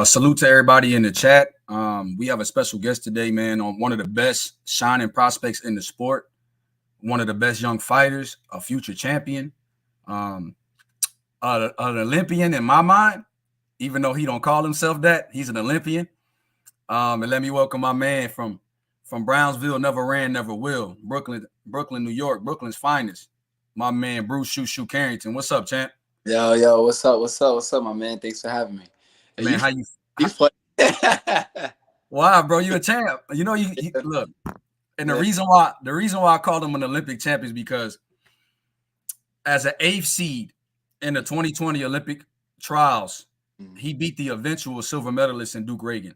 Salute to everybody in the chat. We have a special guest today, man, on one of the best shining prospects in the sport, one of the best young fighters, a future champion, an Olympian in my mind, even though he don't call himself that. He's an Olympian. And let me welcome my man from Brownsville, never ran, never will, Brooklyn, New York, Brooklyn's finest, my man, Shu Shu Carrington. What's up, champ? Yo, what's up, my man? Thanks for having me. Hey, man, how you? Funny. Why, bro? You a champ. You know, you look. And the reason why I called him an Olympic champ is because as an 8th seed in the 2020 Olympic trials, he beat the eventual silver medalist in Duke Reagan.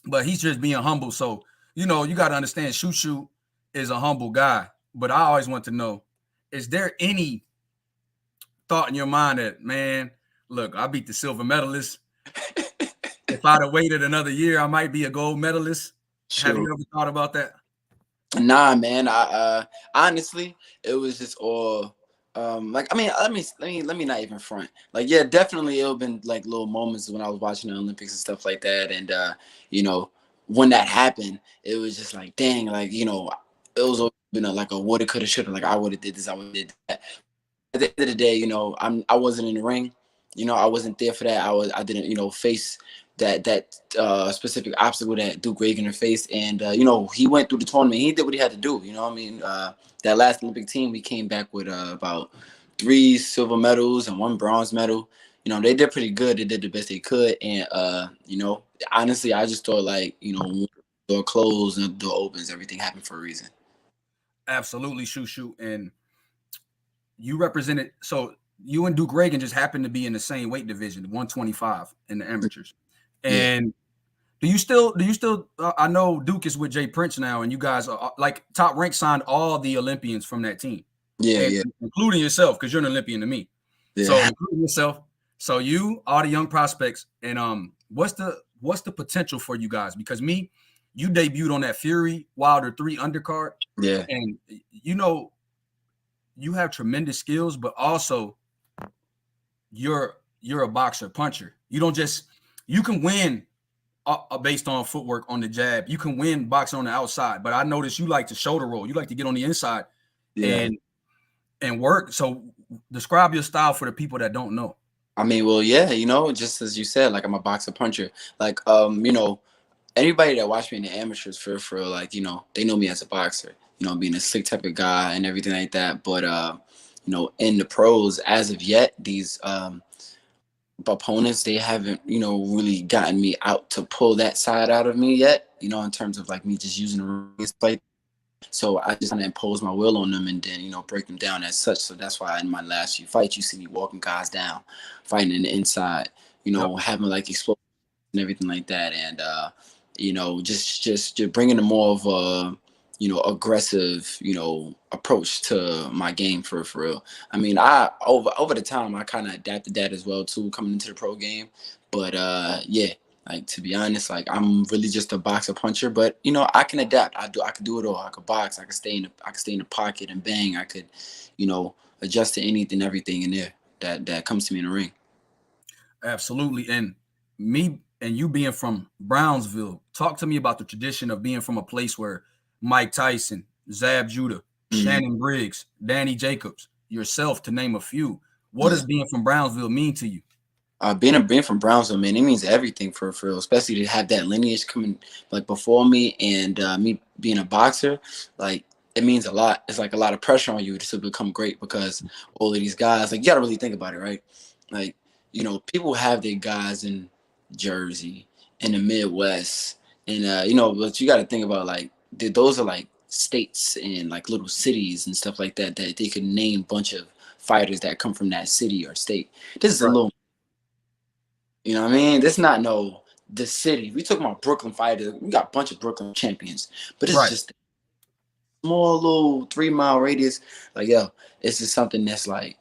But he's just being humble. So, you know, you got to understand Shu Shu is a humble guy. But I always want to know, is there any thought in your mind that, man, look, I beat the silver medalist. If I'd have waited another year, I might be a gold medalist. Sure. Have you ever thought about that? Nah, man. I honestly, it was just all like, I mean, let me not even front. Like, yeah, definitely it'll been like little moments when I was watching the Olympics and stuff like that. And you know, when that happened, it was just like, dang, like, you know, it was been like a woulda, coulda, shoulda, like I would have did this, I would have did that. At the end of the day, you know, I wasn't in the ring. You know, I wasn't there for that. I didn't, you know, face that specific obstacle that Duke Reagan faced. And, you know, he went through the tournament. He did what he had to do. You know what I mean? That last Olympic team, we came back with about 3 silver medals and 1 bronze medal. You know, they did pretty good. They did the best they could. And, you know, honestly, I just thought, like, you know, when the door closed and the door opens, everything happened for a reason. Absolutely, Shu Shu. And you represented, so you and Duke Reagan just happened to be in the same weight division, 125 in the amateurs. And do you still I know Duke is with Jay Prince now, and you guys are like Top Rank signed all the Olympians from that team. Yeah, including yourself, because you're an Olympian to me. Yeah. So including yourself. So you, all the young prospects, and what's the potential for you guys? Because you debuted on that Fury Wilder 3 undercard. Yeah. And you know, you have tremendous skills, but also you're a boxer puncher. You can win based on footwork on the jab. You can win boxing on the outside, but I noticed you like to shoulder roll. You like to get on the inside and work. So describe your style for the people that don't know. I mean, well, yeah, you know, just as you said, like I'm a boxer puncher. Like, you know, anybody that watched me in the amateurs for like, you know, they know me as a boxer, you know, being a slick type of guy and everything like that. But, you know, in the pros, as of yet, these opponents, they haven't, you know, really gotten me out to pull that side out of me yet, you know, in terms of like me just using the ring play. So I just kind of impose my will on them and then, you know, break them down as such. So that's why in my last few fights, you see me walking guys down, fighting in the inside, you know, having like explosions and everything like that. And, you know, just bringing a more of a, you know, aggressive, you know, approach to my game for real. I mean, over the time, I kind of adapted that as well too, coming into the pro game. But yeah, like, to be honest, like, I'm really just a boxer puncher, but you know, I can adapt. I could do it all. I could box. I could stay in the pocket and bang. I could, you know, adjust to anything, everything in there that comes to me in the ring. Absolutely. And me and you being from Brownsville, talk to me about the tradition of being from a place where Mike Tyson, Zab Judah, Shannon Briggs, Danny Jacobs, yourself, to name a few. What does being from Brownsville mean to you? Being from Brownsville, man, it means everything for real, especially to have that lineage coming like before me and me being a boxer, like it means a lot. It's like a lot of pressure on you to become great because all of these guys, like, you gotta really think about it, right? Like, you know, people have their guys in Jersey, in the Midwest, and you know, but you gotta think about, like, those are like states and like little cities and stuff like that they could name a bunch of fighters that come from that city or state. This is a little, you know what I mean? This is not the city. We talking about Brooklyn fighters. We got a bunch of Brooklyn champions, but it's just a small little 3-mile radius. Like, yo, it's just something that's like,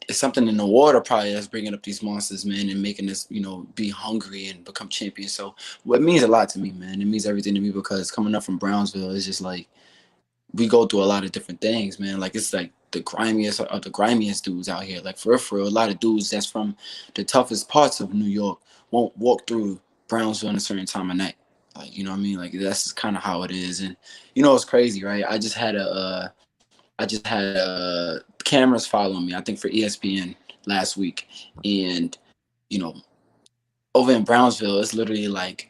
it's something in the water probably that's bringing up these monsters, man, and making us, you know, be hungry and become champions. So it means a lot to me, man. It means everything to me because coming up from Brownsville is just like, we go through a lot of different things, man. Like, it's like the grimiest of the grimiest dudes out here. Like for real, a lot of dudes that's from the toughest parts of New York won't walk through Brownsville at a certain time of night. Like, you know what I mean? Like that's kind of how it is. And you know it's crazy, right? I just had cameras following me, I think for ESPN last week. And, you know, over in Brownsville, it's literally like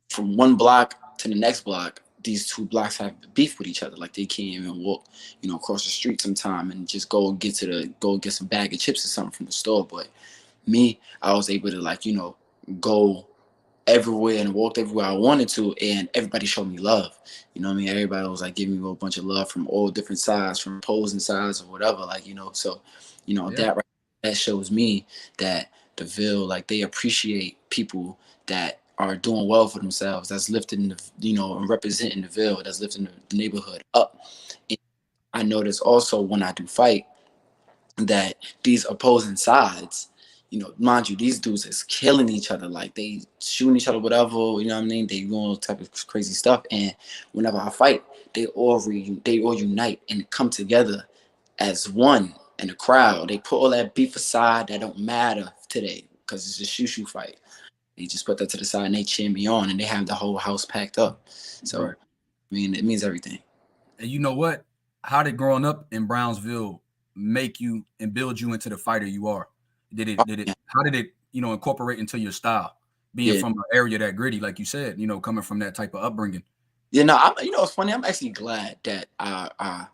from one block to the next block, these two blocks have beef with each other. Like they can't even walk, across the street sometime and just go get some bag of chips or something from the store. But me, I was able to go everywhere and walked everywhere I wanted to, and everybody showed me love. You know what I mean? Everybody was like giving me a bunch of love from all different sides, from opposing sides or whatever. So, that shows me that the Ville, like they appreciate people that are doing well for themselves, that's lifting and representing the Ville, that's lifting the neighborhood up. And I notice also when I do fight that these opposing sides, mind you, these dudes is killing each other, like they shooting each other, whatever, you know what I mean? They doing all type of crazy stuff. And whenever I fight, they all unite and come together as one in the crowd. They put all that beef aside that don't matter today because it's a Shu Shu fight. They just put that to the side and they cheer me on, and they have the whole house packed up. So, right. I mean, it means everything. And you know what? How did growing up in Brownsville make you and build you into the fighter you are? How did it, incorporate into your style? Being from an area that gritty, like you said, coming from that type of upbringing. Yeah, it's funny. I'm actually glad that I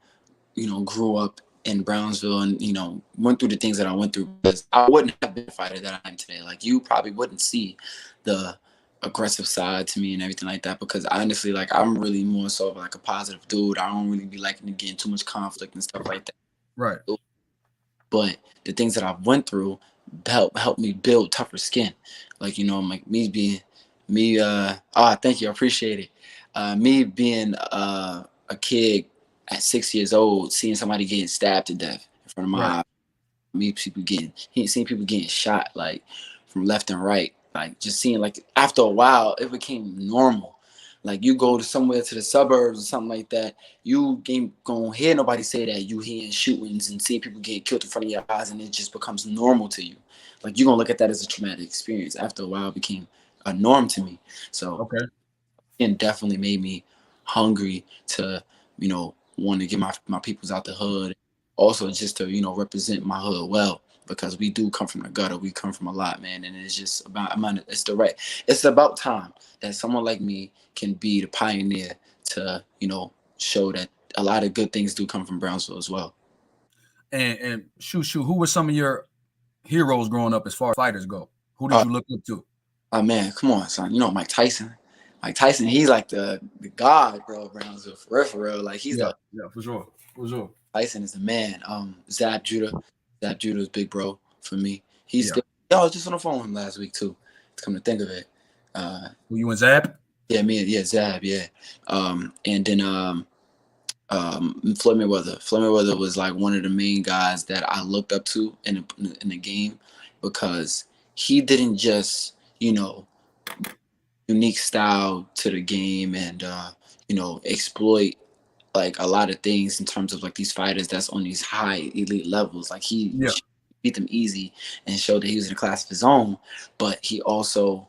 grew up in Brownsville and, went through the things that I went through, because I wouldn't have been a fighter that I am today. Like you probably wouldn't see the aggressive side to me and everything like that, because honestly, like I'm really more so of like a positive dude. I don't really be liking to get in too much conflict and stuff like that. Right. But the things that I've went through help me build tougher skin. Like, like me being me. Thank you, I appreciate it. Me being a kid at 6 years old, seeing somebody getting stabbed to death in front of my eyes, seeing people getting shot like from left and right, like just seeing, like after a while it became normal. Like you go to somewhere to the suburbs or something like that, you ain't gonna hear nobody say that. You hearing shootings and seeing people getting killed in front of your eyes, and it just becomes normal to you. Like you're gonna look at that as a traumatic experience. After a while, it became a norm to me. So it definitely made me hungry to, want to get my peoples out the hood. Also just to, represent my hood well, because we do come from the gutter. We come from a lot, man. And it's just it's about time that someone like me can be the pioneer to, show that a lot of good things do come from Brownsville as well. And Shu Shu, who were some of your heroes growing up as far as fighters go? Who did you look up to? Oh man, come on, son. Mike Tyson. Mike Tyson, he's like the god, bro, Brownsville, for real. Like he's for sure. Tyson is the man. Zab Judah's big bro for me. He's still. I was just on the phone with him last week too. To come to think of it. Who you and Zab? Yeah, Zab, yeah. And then Floyd Mayweather. Floyd Mayweather was like one of the main guys that I looked up to in the game, because he didn't just, unique style to the game and exploit like a lot of things in terms of like these fighters that's on these high elite levels. Like he beat them easy and showed that he was in a class of his own, but he also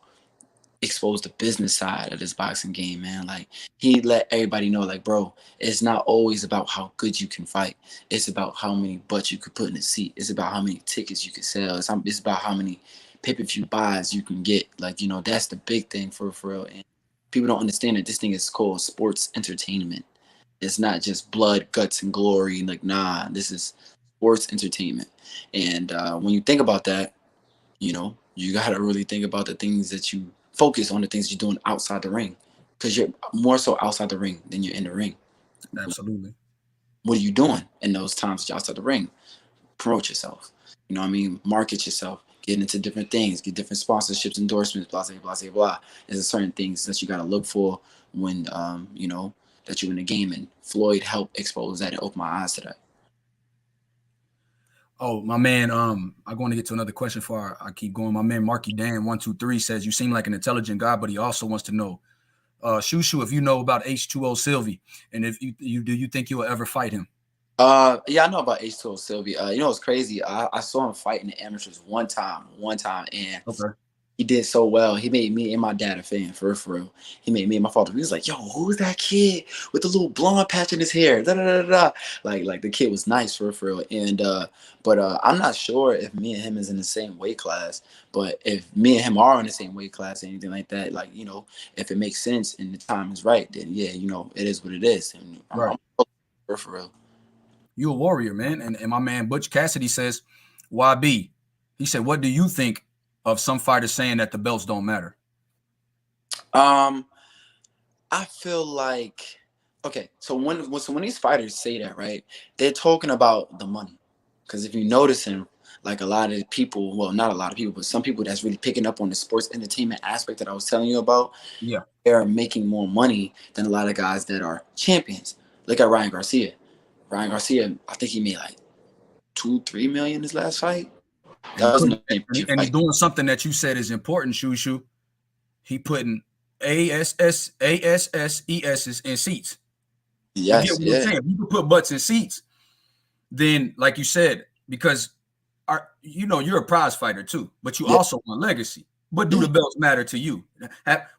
exposed the business side of this boxing game, man. Like he let everybody know, like, bro, it's not always about how good you can fight. It's about how many butts you could put in the seat. It's about how many tickets you could sell. It's about how many pay-per-view buys you can get. Like, that's the big thing for real. And people don't understand that this thing is called sports entertainment. It's not just blood, guts, and glory. Like, nah, this is sports entertainment. And when you think about that, you got to really think about the things that you focus on, the things you're doing outside the ring, because you're more so outside the ring than you're in the ring. Absolutely. What are you doing in those times that you're outside the ring? Promote yourself. You know what I mean? Market yourself. Get into different things. Get different sponsorships, endorsements, blah, blah, blah, blah. There's certain things that you got to look for when, that you're in the game. And Floyd helped expose that and open my eyes to that. Oh, my man, I'm going to get to another question before I keep going. My man, Marky Dan 123 says, you seem like an intelligent guy, but he also wants to know, Shu Shu, if you know about H2O Sylvie, and if you do you think you will ever fight him? Yeah, I know about H2O Sylvia. You know what's crazy? I saw him fight in the amateurs one time, and Okay. he did so well. He made me and my dad a fan for real. He made me and my father. He was like, "Yo, who's that kid with the little blonde patch in his hair?" Da, da, da, da. Like the kid was nice for real. And but I'm not sure if me and him is in the same weight class. But if me and him are in the same weight class, or anything like that, like if it makes sense and the time is right, then yeah, it is what it is. And Right. I'm for real. You a warrior, man. And my man Butch Cassidy says, YB. He said, what do you think of some fighters saying that the belts don't matter? Um, I feel like okay. So when these fighters say that, right, they're talking about the money. Because if you notice him, like a lot of people, well, not a lot of people, but some people that's really picking up on the sports entertainment aspect that I was telling you about, Yeah. they're making more money than a lot of guys that are champions. Look at Ryan Garcia. Ryan Garcia, I think he made like 2, 3 million his last fight. And he That put wasn't a championship and he's fight. doing something that you said is important, Shu Shu. He putting ASSESs in seats. You get Yes, what I'm yeah, saying? You can put butts in seats, then like you said, because you're a prize fighter too, but you yeah, also want legacy. But do yeah. the belts matter to you?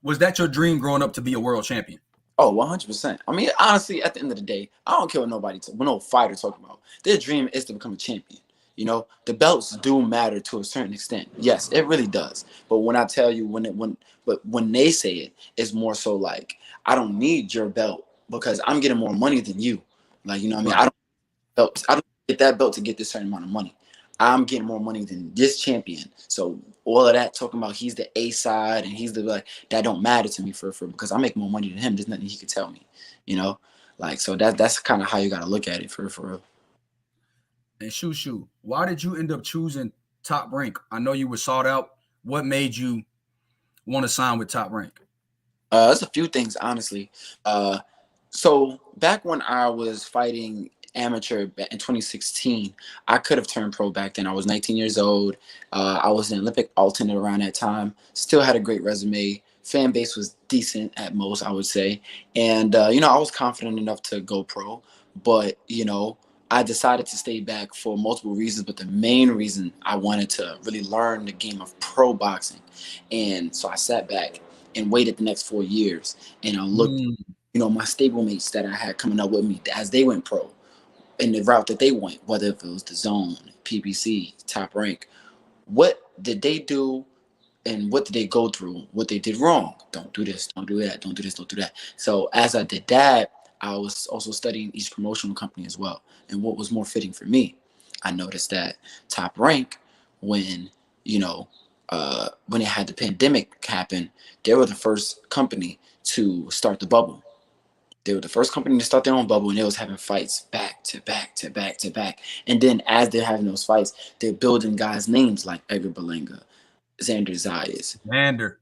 Was that your dream growing up to be a world champion? Oh, 100%. I mean, honestly, at the end of the day, I don't care what what no fighter talking about. Their dream is to become a champion. The belts do matter to a certain extent. Yes, it really does. But when I tell you when they say it, it's more so like I don't need your belt because I'm getting more money than you. Like, you know what I mean? Right. I don't get that belt to get this certain amount of money. I'm getting more money than this champion. So all of that talking about he's the A side and he's the like that don't matter to me for because I make more money than him. There's nothing he could tell me, you know. Like so that's kind of how you gotta look at it for real. And Shu Shu, why did you end up choosing Top Rank? I know you were sought out. What made you want to sign with Top Rank? There's a few things honestly. Uh, So back when I was fighting amateur in 2016, I could have turned pro back then. I was 19 years old. I was an Olympic alternate around that time. Still had a great resume. Fan base was decent at most, I would say. And I was confident enough to go pro. But I decided to stay back for multiple reasons. But the main reason I wanted to really learn the game of pro boxing, and so I sat back and waited the next 4 years, and I looked Mm, my stablemates that I had coming up with me as they went pro in the route that they went, whether if it was the zone, PBC, top rank, what did they do and what did they go through? What they did wrong? Don't do this, don't do that, don't do this, don't do that. So as I did that, I was also studying each promotional company as well. And what was more fitting for me, I noticed that top rank, when when it had the pandemic happen, they were the first company to start the bubble. They were the first company to start their own bubble, and they was having fights back to back to back to back. And then as they're having those fights, they're building guys' names like Edgar Berlanga, Xander Zayas. Vander.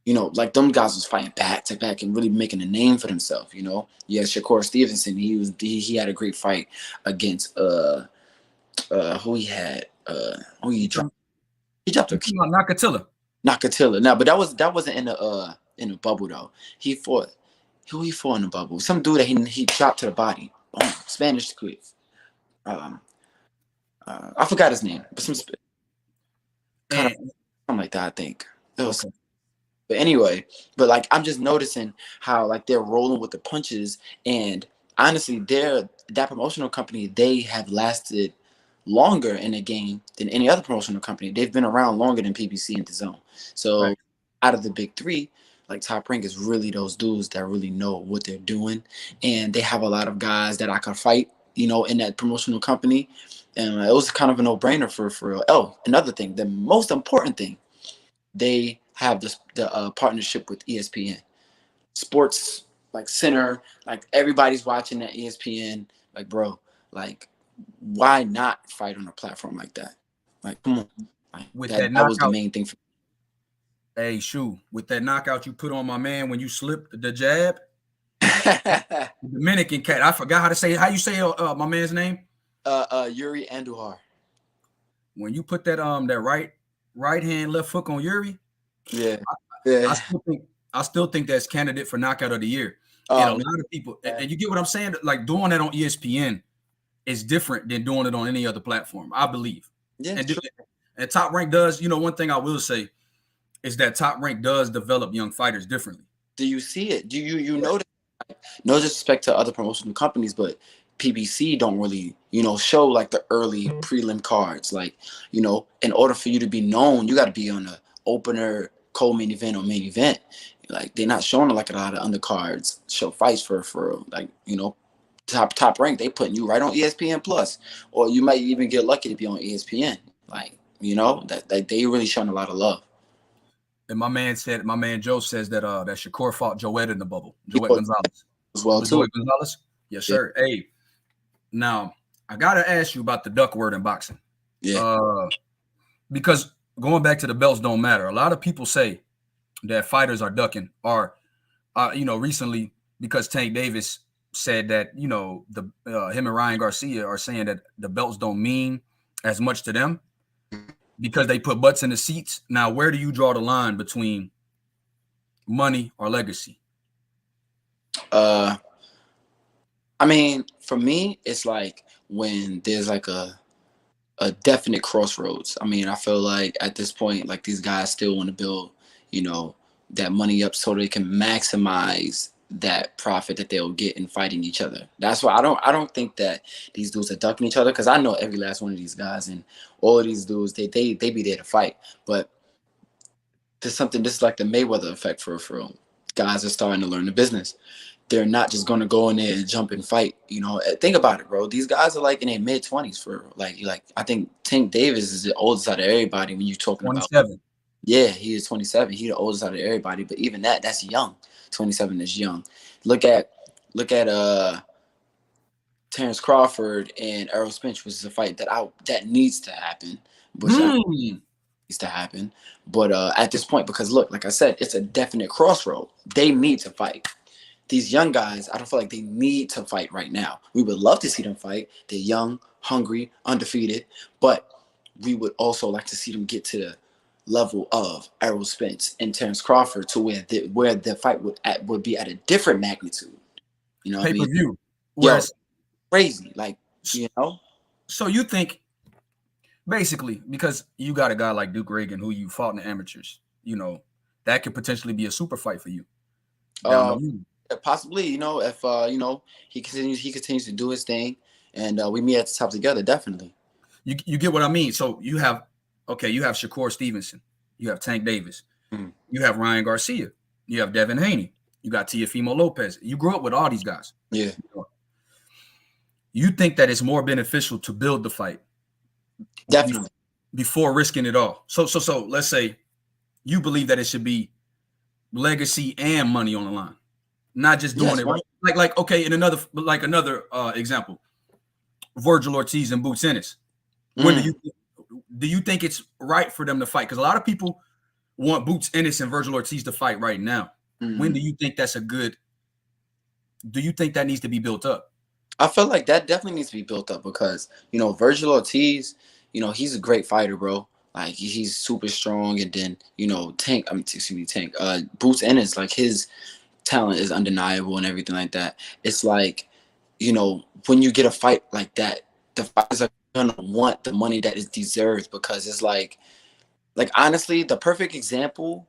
Like them guys was fighting back to back and really making a name for themselves. Yeah, Shakur Stevenson, he had a great fight against who he had who he You dropped. talking, He dropped you a talking about Nakatilla? Nakatilla. No, but that wasn't in the bubble though. He fought who he fought in the bubble. Some dude that he dropped to the body. Boom. Spanish quick. Um I forgot his name, but some kind of And something like that, I think. It was okay. But anyway, like I'm just noticing how like they're rolling with the punches, and honestly, that promotional company, they have lasted longer in the game than any other promotional company. They've been around longer than PBC and the Zone. So Right. out of the big three, like Top Rank is really those dudes that really know what they're doing, and they have a lot of guys that I could fight, in that promotional company, and it was kind of a no-brainer for real. Oh, another thing, the most important thing, they have the partnership with ESPN Sports, like Center, like everybody's watching that ESPN. Like, bro, like, why not fight on a platform like that? Like, come on, like With that that that was the knockout, main thing for. hey, Shu, with that knockout you put on my man when you slipped the jab, the Dominican cat. I forgot how you say my man's name. Yuri Andujar. When you put that right hand left hook on Yuri, Yeah, I yeah. still think I still think that's candidate for knockout of the year. And a Oh lot of people, man. and you get what I'm saying, like doing that on ESPN. is different than doing it on any other platform, I believe. Yeah, And true. and Top Rank does, one thing I will say is that Top Rank does develop young fighters differently. Do you see it? Do you notice? No disrespect to other promotional companies, but PBC don't really, show like the early prelim cards. Like, in order for you to be known, you got to be on a opener, co-main event, or main event. Like, they're not showing like a lot of undercards show fights for like, top rank. They putting you right on ESPN Plus, or you might even get lucky to be on ESPN. Like, that they really showing a lot of love. And my man Joe says that that Shakur fought Joette in the bubble. Joette Gonzalez. As well, too. Joette Gonzalez? Yes, sir. Yeah. Hey, now I gotta ask you about the duck word in boxing. Yeah. Because going back to the belts don't matter. A lot of people say that fighters are ducking, or recently, because Tank Davis said that him and Ryan Garcia are saying that the belts don't mean as much to them because they put butts in the seats. Now, where do you draw the line between money or legacy? I mean, for me, it's like when there's like a definite crossroads. I mean, I feel like at this point, like these guys still want to build, that money up so they can maximize that profit that they'll get in fighting each other. That's why I don't think that these dudes are ducking each other, because I know every last one of these guys, and all of these dudes, they be there to fight. But this is like the Mayweather effect for guys are starting to learn the business. They're not just going to go in there and jump and fight. Think about it, bro. These guys are like in their mid-20s for like I think Tank Davis is the oldest out of everybody when you're talking 27. about. Yeah, he is 27. He's the oldest out of everybody, but even that's young. 27 is young. Look at Terrence Crawford and Errol Spence, which is a fight that needs to happen, needs to happen. But at this point, because look, like I said, it's a definite crossroad. They need to fight. These young guys, I don't feel like they need to fight right now. We would love to see them fight. They're young, hungry, undefeated, but we would also like to see them get to the level of Errol Spence and Terrence Crawford, to where the fight would be at a different magnitude. Pay-per-view. Yes, crazy. Like, So you think, basically, because you got a guy like Duke Reagan who you fought in the amateurs, that could potentially be a super fight for you. Possibly, if he continues to do his thing, and we meet at the top together, definitely. You get what I mean? So you have Shakur Stevenson, you have Tank Davis, you have Ryan Garcia, you have Devin Haney, you got Teofimo Lopez. You grew up with all these guys. Yeah. You think that it's more beneficial to build the fight, definitely, before risking it all. So let's say you believe that it should be legacy and money on the line. Not just doing it right. Like okay, in another example, Vergil Ortiz and Boots Ennis. When do you think it's right for them to fight? Because a lot of people want Boots Ennis and Vergil Ortiz to fight right now. When do you think that's do you think that needs to be built up? I feel like that definitely needs to be built up, because Vergil Ortiz, he's a great fighter, bro. Like, he's super strong, and then Tank. Boots Ennis, like, his talent is undeniable and everything like that. It's like, when you get a fight like that, the fighters are gonna want the money that is deserved, because it's like honestly, the perfect example,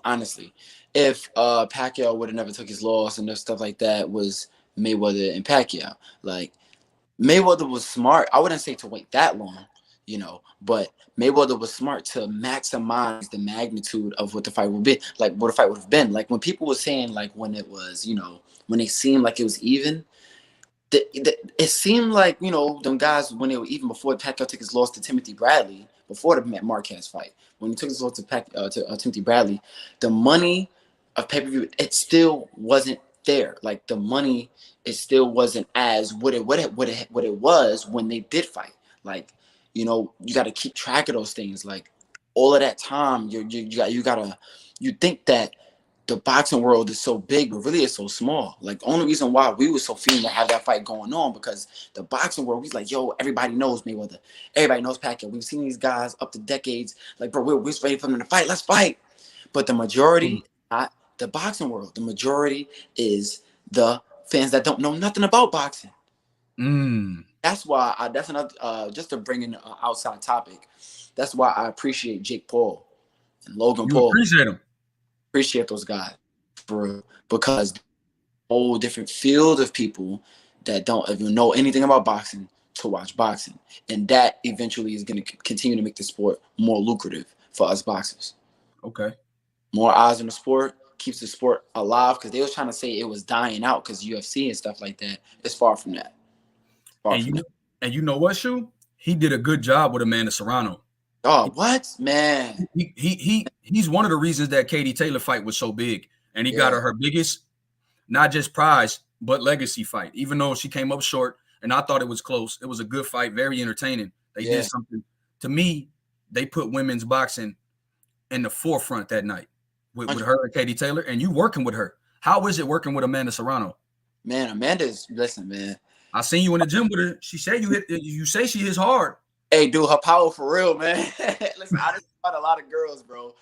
honestly, if Pacquiao would have never took his loss and stuff like that, was Mayweather and Pacquiao. Like, Mayweather was smart. I wouldn't say to wait that long, but Mayweather was smart to maximize the magnitude of what the fight would be, like what the fight would have been. Like, when people were saying, like, when it was, when it seemed like it was even, it seemed like, them guys, when they were even before Pacquiao took his loss to Timothy Bradley, before the Matt Marquez fight, when he took his loss to Timothy Bradley, the money of pay-per-view, it still wasn't there. Like, the money, it still wasn't as what it was when they did fight. Like, you got to keep track of those things. Like, all of that time, you think that the boxing world is so big, but really it's so small. Like, the only reason why we were so feeling to have that fight going on, because the boxing world, we's like, yo, everybody knows Mayweather, everybody knows Pacquiao. We've seen these guys up to decades. Like, bro, we're ready for them to fight. Let's fight. But the majority, not the boxing world. The majority is the fans that don't know nothing about boxing. Mm. That's why that's another just to bring in an outside topic. That's why I appreciate Jake Paul and Logan You Paul. appreciate him. Appreciate those guys because whole different field of people that don't even know anything about boxing to watch boxing, and that eventually is going to continue to make the sport more lucrative for us boxers. Okay. More eyes on the sport keeps the sport alive, because they was trying to say it was dying out because UFC and stuff like that. It's far from that. And you know what, Shu? He did a good job with Amanda Serrano. Oh, what, man? He's one of the reasons that Katie Taylor fight was so big, and he got her biggest, not just prize, but legacy fight. Even though she came up short, and I thought it was close, it was a good fight, very entertaining. They did something. To me, they put women's boxing in the forefront that night with her and Katie Taylor, and you working with her. How is it working with Amanda Serrano? Man, Amanda's, listen, man. I seen you in the gym with her. She said you say she hits hard. Hey, dude, her power for real, man. Listen, I just fought a lot of girls, bro.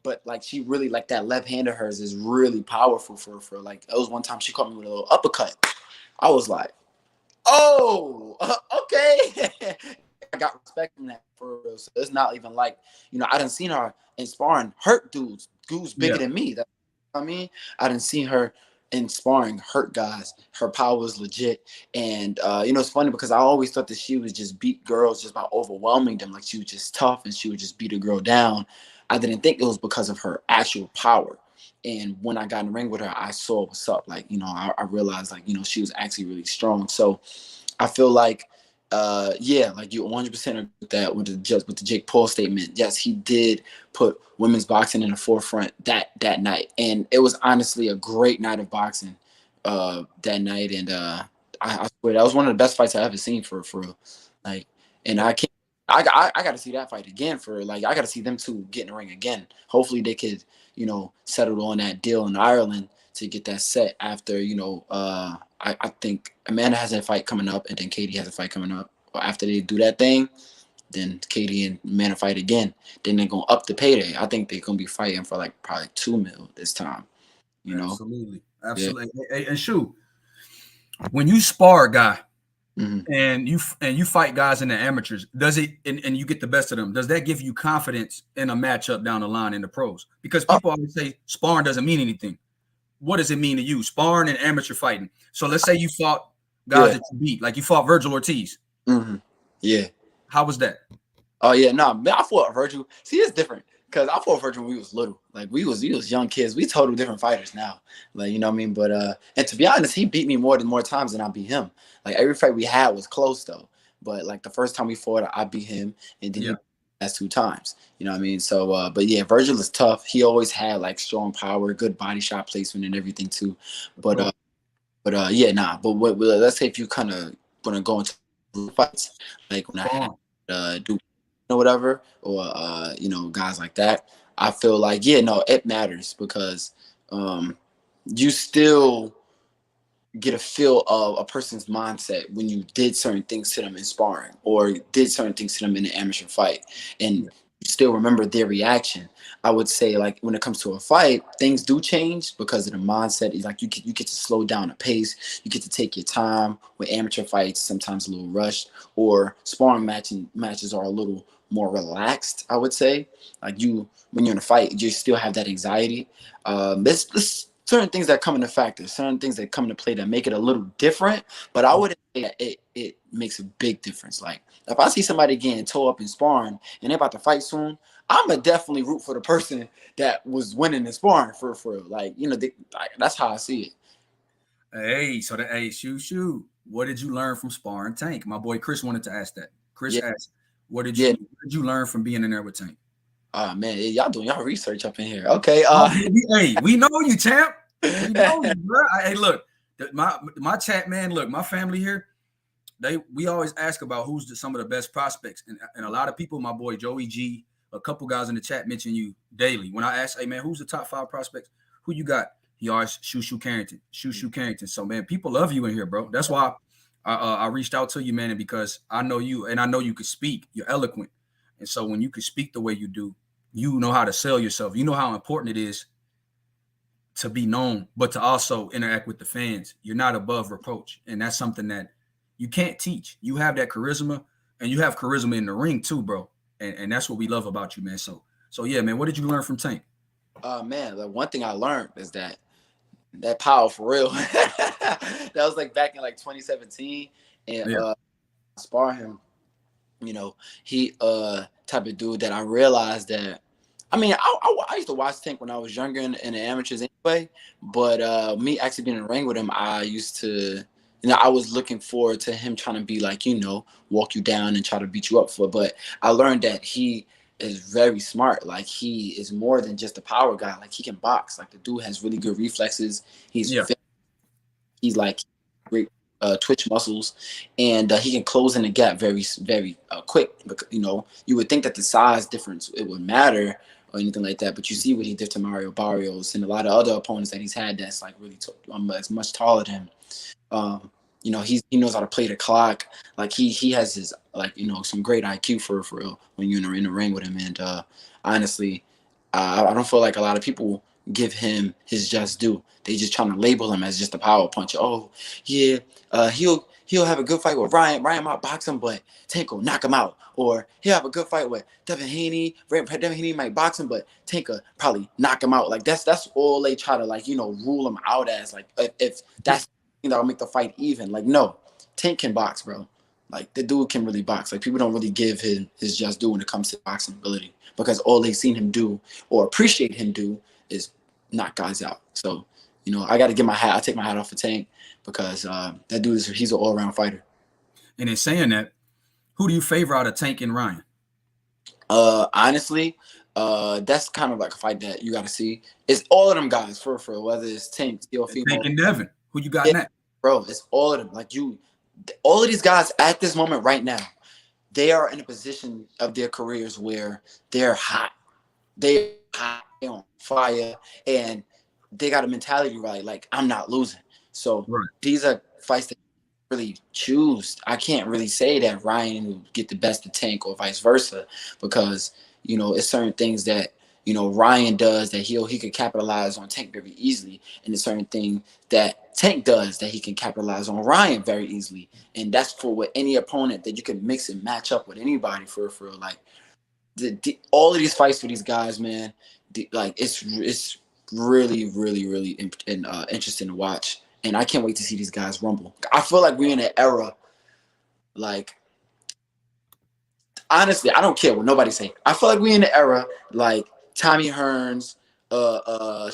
But like she really, like, that left hand of hers is really powerful for like, it was one time she caught me with a little uppercut. I was like, oh, okay. I got respect from that for real. So it's not even like, I done seen her in sparring hurt dudes bigger than me. That's what I mean. I done seen her in sparring hurt guys. Her power was legit. And it's funny because I always thought that she would just beat girls just by overwhelming them. Like, she was just tough and she would just beat a girl down. I didn't think it was because of her actual power. And when I got in the ring with her, I saw what's up. Like, I realized, like, she was actually really strong. So I feel like, like, you 100% agree with that, with the Jake Paul statement. Yes, he did put women's boxing in the forefront that night. And it was honestly a great night of boxing that night. And I swear that was one of the best fights I ever seen for real. Like, and I got to see that fight again I got to see them two get in the ring again. Hopefully they could, settle on that deal in Ireland to get that set after, I think Amanda has a fight coming up, and then Katie has a fight coming up. After they do that thing, then Katie and Amanda fight again. Then they're going to up the payday. I think they're going to be fighting for like probably $2 million this time. Absolutely. Yeah. Hey, and Shu, when you spar a guy, and you fight guys in the amateurs, does it and you get the best of them, does that give you confidence in a matchup down the line in the pros? Because people always say sparring doesn't mean anything. What does it mean to you, sparring and amateur fighting? So let's say you fought guys that you beat, like you fought Vergil Ortiz. Yeah. How was that? Oh yeah, no, man, I fought Vergil. See, it's different because I fought Vergil when we was little. Like, we was young kids. We totally different fighters now. Like, you know what I mean? But and to be honest, he beat me more times than I beat him. Like, every fight we had was close though. But like the first time we fought, I beat him, and then he that's 2 times. You know what I mean? So but yeah, Vergil is tough. He always had like strong power, good body shot placement and everything too. But yeah, nah. But let's say if you kind of want to go into fights, like when I do whatever, or guys like that, I feel like it matters because you still get a feel of a person's mindset when you did certain things to them in sparring or did certain things to them in an amateur fight, and you still remember their reaction. I would say, like, when it comes to a fight, things do change because of the mindset. Is like you get to slow down the pace. You get to take your time. With amateur fights, sometimes a little rushed, or sparring matches are a little more relaxed, I would say. Like, when you're in a fight, you still have that anxiety. There's certain things that come into factor, certain things that come into play that make it a little different. But I wouldn't say that it makes a big difference. Like, if I see somebody getting tore up in sparring and they're about to fight soon, I'ma definitely root for the person that was winning in sparring for like, that's how I see it. Hey, Shu Shu, what did you learn from Sparring Tank? My boy Chris wanted to ask that. Chris asked, what did you learn from being in there with Tank? Oh man, y'all doing y'all research up in here. Okay. Hey, we know you, champ. We know you, bro. Hey, look, my chat, man. Look, my family here. We always ask about who's some of the best prospects, and a lot of people. My boy Joey G, a couple guys in the chat mention you daily. When I ask, hey man, who's the top 5 prospects? Who you got? He always Shu Shu Carrington. So man, people love you in here, bro. That's why I reached out to you, man, because I know you, and I know you could speak. You're eloquent, and so when you can speak the way you do, you know how to sell yourself. You know how important it is to be known, but to also interact with the fans. You're not above reproach, and that's something that you can't teach. You have that charisma, and you have charisma in the ring too, bro. And that's what we love about you, man. So yeah, man. What did you learn from Tank? Man, the one thing I learned is that power for real. That was like back in like 2017, and Yeah, spar him. He type of dude that I realized that. I mean, I used to watch Tank when I was younger in the amateurs anyway. But me actually being in the ring with him, I used to, I was looking forward to him trying to be like, walk you down and try to beat you up for. But I learned that he is very smart. Like he is more than just a power guy. Like he can box. Like the dude has really good reflexes. He's yeah, fit. He's like great twitch muscles, and he can close in the gap very, very quick. Because, you would think that the size difference it would matter or anything like that, but you see what he did to Mario Barrios and a lot of other opponents that he's had that's like really as much taller than him. Um, he knows how to play the clock. Like he has his like some great IQ for real when you're in the ring with him. And honestly, I don't feel like a lot of people give him his just due. They just trying to label him as just a power puncher. Oh yeah, he'll have a good fight with Ryan. Ryan might box him, but Tank will knock him out. Or he'll have a good fight with Devin Haney. Devin Haney might box him, but Tank will probably knock him out. Like that's all they try to like rule him out as. Like if that's that'll make the fight even. Like no, Tank can box, bro. Like the dude can really box. Like people don't really give his just due when it comes to boxing ability because all they've seen him do or appreciate him do is knock guys out. So I got to get my hat. I take my hat off for Tank because that dude he's an all around fighter. and in saying that, who do you favor out of Tank and Ryan? Honestly, that's kind of like a fight that you got to see. It's all of them guys for whether it's Tank, Tank and Devin. Who you got yeah, next? bro. It's all of them. Like all of these guys at this moment right now, they are in a position of their careers where they're hot. They're hot, they're on fire, and they got a mentality right. Like I'm not losing. So Right. these are fights that you really choose. I can't really say that Ryan will get the best of Tank or vice versa because it's certain things that Ryan does that he could capitalize on Tank very easily, and it's certain thing that Tank does that he can capitalize on Ryan very easily, and that's for with any opponent that you can mix and match up with anybody for like all of these fights for these guys, man. Like it's really, really, really interesting to watch, and I can't wait to see these guys rumble. I feel like we're in an era, like honestly, I don't care what nobody say. I feel like we're in an era like Tommy Hearns,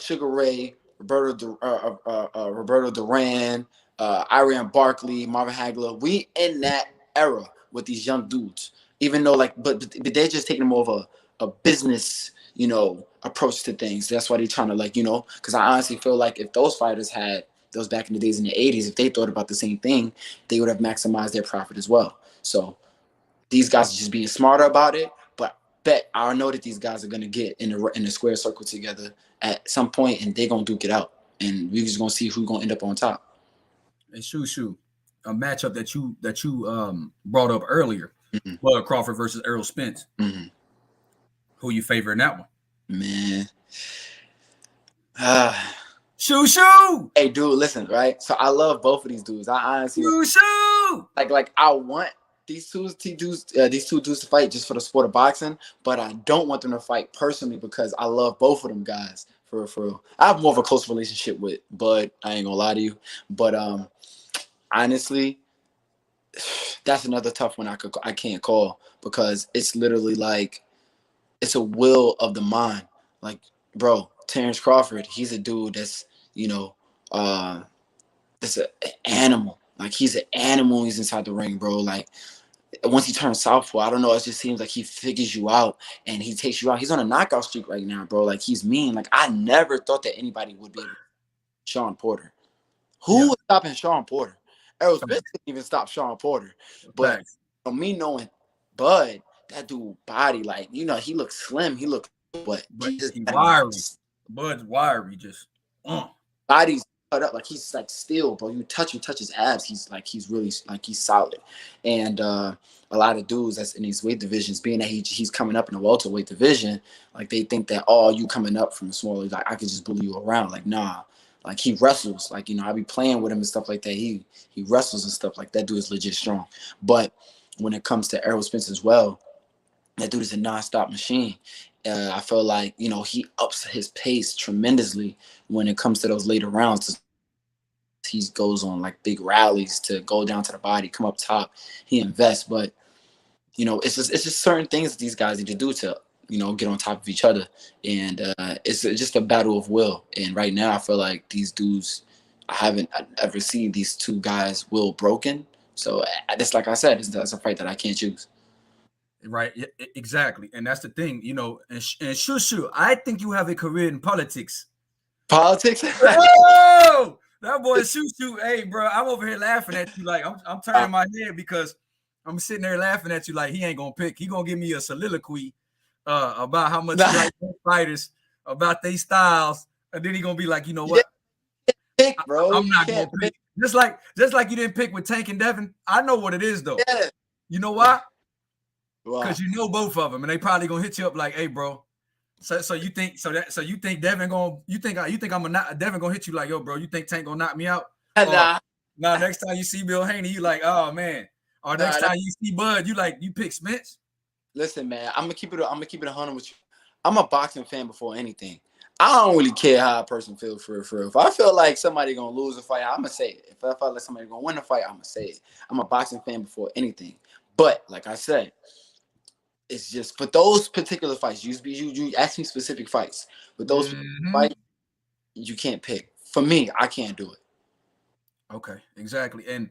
Sugar Ray, Roberto Duran, Iran Barkley, Marvin Hagler. We in that era with these young dudes. Even though but they're just taking more of a business, approach to things. That's why they're trying to because I honestly feel like if those fighters had those back in the days in the 80s, if they thought about the same thing, they would have maximized their profit as well. So these guys are just being smarter about it. But I know that these guys are gonna get in the square circle together at some point, and they're gonna duke it out, and we're just gonna see who's gonna end up on top. And Shu Shu, a matchup that you brought up earlier, Mm-hmm. Bud Crawford versus Errol Spence. Mm-hmm. Who you favor in that one? Man. Shu Shu! Hey, dude, listen, right? So I love both of these dudes. I honestly Shu Shu! like I want these two dudes to fight just for the sport of boxing, but I don't want them to fight personally because I love both of them guys. For real. I have more of a close relationship with Bud. I ain't gonna lie to you, but honestly, that's another tough one I can't call because it's literally like it's a will of the mind. Like, bro, Terrence Crawford, he's a dude that's that's an animal. Like he's an animal. He's inside the ring, bro. Like once he turns southpaw, I don't know. It just seems like he figures you out and he takes you out. He's on a knockout streak right now, bro. Like he's mean. Like I never thought that anybody would be able to Sean Porter. Who was stopping Sean Porter? Errol Spence couldn't even stop Sean Porter. But me knowing Bud, that dude body, like he looks slim. But he's wiry. Bud's wiry, just body's cut up, like he's like still, bro. You touch his abs, he's really like he's solid. And a lot of dudes that's in these weight divisions, being that he's coming up in the welterweight division, like they think that, oh, you coming up from the smaller, like I could just bully you around. Like, nah, like he wrestles. Like, you know, I be playing with him and stuff like that. He wrestles and stuff like that. Dude is legit strong. But when it comes to Errol Spence as well, that dude is a nonstop machine. I feel like, you know, he ups his pace tremendously when it comes to those later rounds. He goes on like big rallies to go down to the body, come up top. He invests, but you know, it's just certain things that these guys need to do to, you know, get on top of each other. And it's just a battle of will. And right now, I feel like these dudes, I haven't ever seen these two guys' will broken. So it's like I said, that's a fight that I can't choose. Right, exactly, and that's the thing, you know. And Shu Shu, I think you have a career in politics. Politics? Oh, that boy Shu Shu. Hey, bro, I'm over here laughing at you like I'm turning my head because I'm sitting there laughing at you like he ain't gonna pick. He gonna give me a soliloquy about how much he like fighters, about their styles, and then he gonna be like, you know what? Pick, bro. I'm not gonna pick. Just like you didn't pick with Tank and Devin. I know what it is though. Yeah. You know why? Wow. Because you know both of them, and they probably gonna hit you up like, "Hey, bro." So you think Devin gonna Devin gonna hit you like, "Yo, bro, you think Tank gonna knock me out?" Nah. Nah. Next time you see Bill Haney, you like, "Oh man." Or next time you see Bud, you pick Spence. Listen, man, I'm gonna keep it 100 with you. I'm a boxing fan before anything. I don't really care how a person feels for real. If I feel like somebody gonna lose a fight, I'm gonna say it. If I feel like somebody gonna win a fight, I'm gonna say it. I'm a boxing fan before anything. But like I said, it's just for those particular fights. You ask me specific fights. With those fights, you can't pick. For me, I can't do it. Okay, exactly. And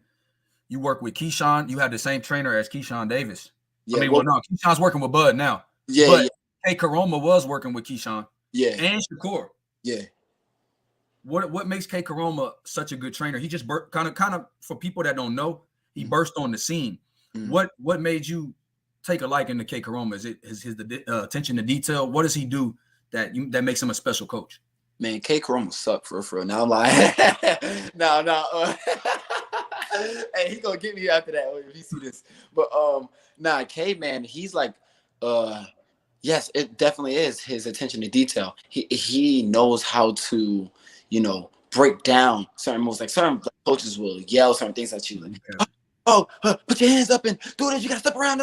you work with Keyshawn. You have the same trainer as Keyshawn Davis. Yeah, no, Keyshawn's working with Bud now. Yeah, but Kay Koroma was working with Keyshawn. Yeah, and Shakur. Yeah. What makes Kay Koroma such a good trainer? He just kind of for people that don't know, he burst on the scene. What made you take a liking to Kay Koroma? Is it his attention to detail? What does he do that makes him a special coach? Man, Kay Koroma suck for real. Now I'm like, no. Hey, he gonna get me after that if you see this. But Kay, man, he's like, yes, it definitely is his attention to detail. He knows how to, you know, break down certain moves. Like certain coaches will yell certain things at you, like, put your hands up and do this. You gotta step around.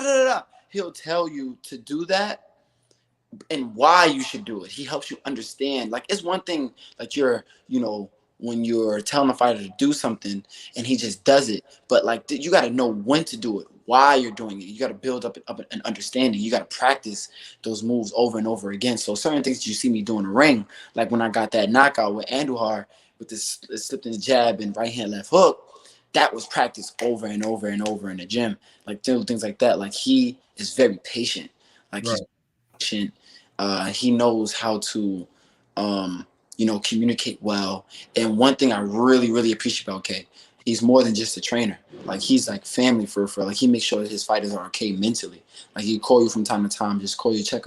He'll tell you to do that and why you should do it. He helps you understand. Like, it's one thing like when you're telling a fighter to do something and he just does it, but like you got to know when to do it, why you're doing it. You got to build up an understanding. You got to practice those moves over and over again. So certain things you see me do in the ring, like when I got that knockout with Andujar with this slipped in the jab and right hand left hook, that was practiced over and over and over in the gym. Like things like that. Like he is very patient. Like he's patient. He knows how to communicate well. And one thing I really, really appreciate about Kay, he's more than just a trainer. Like he's like family for like he makes sure that his fighters are okay mentally. Like he call you from time to time, just call you, check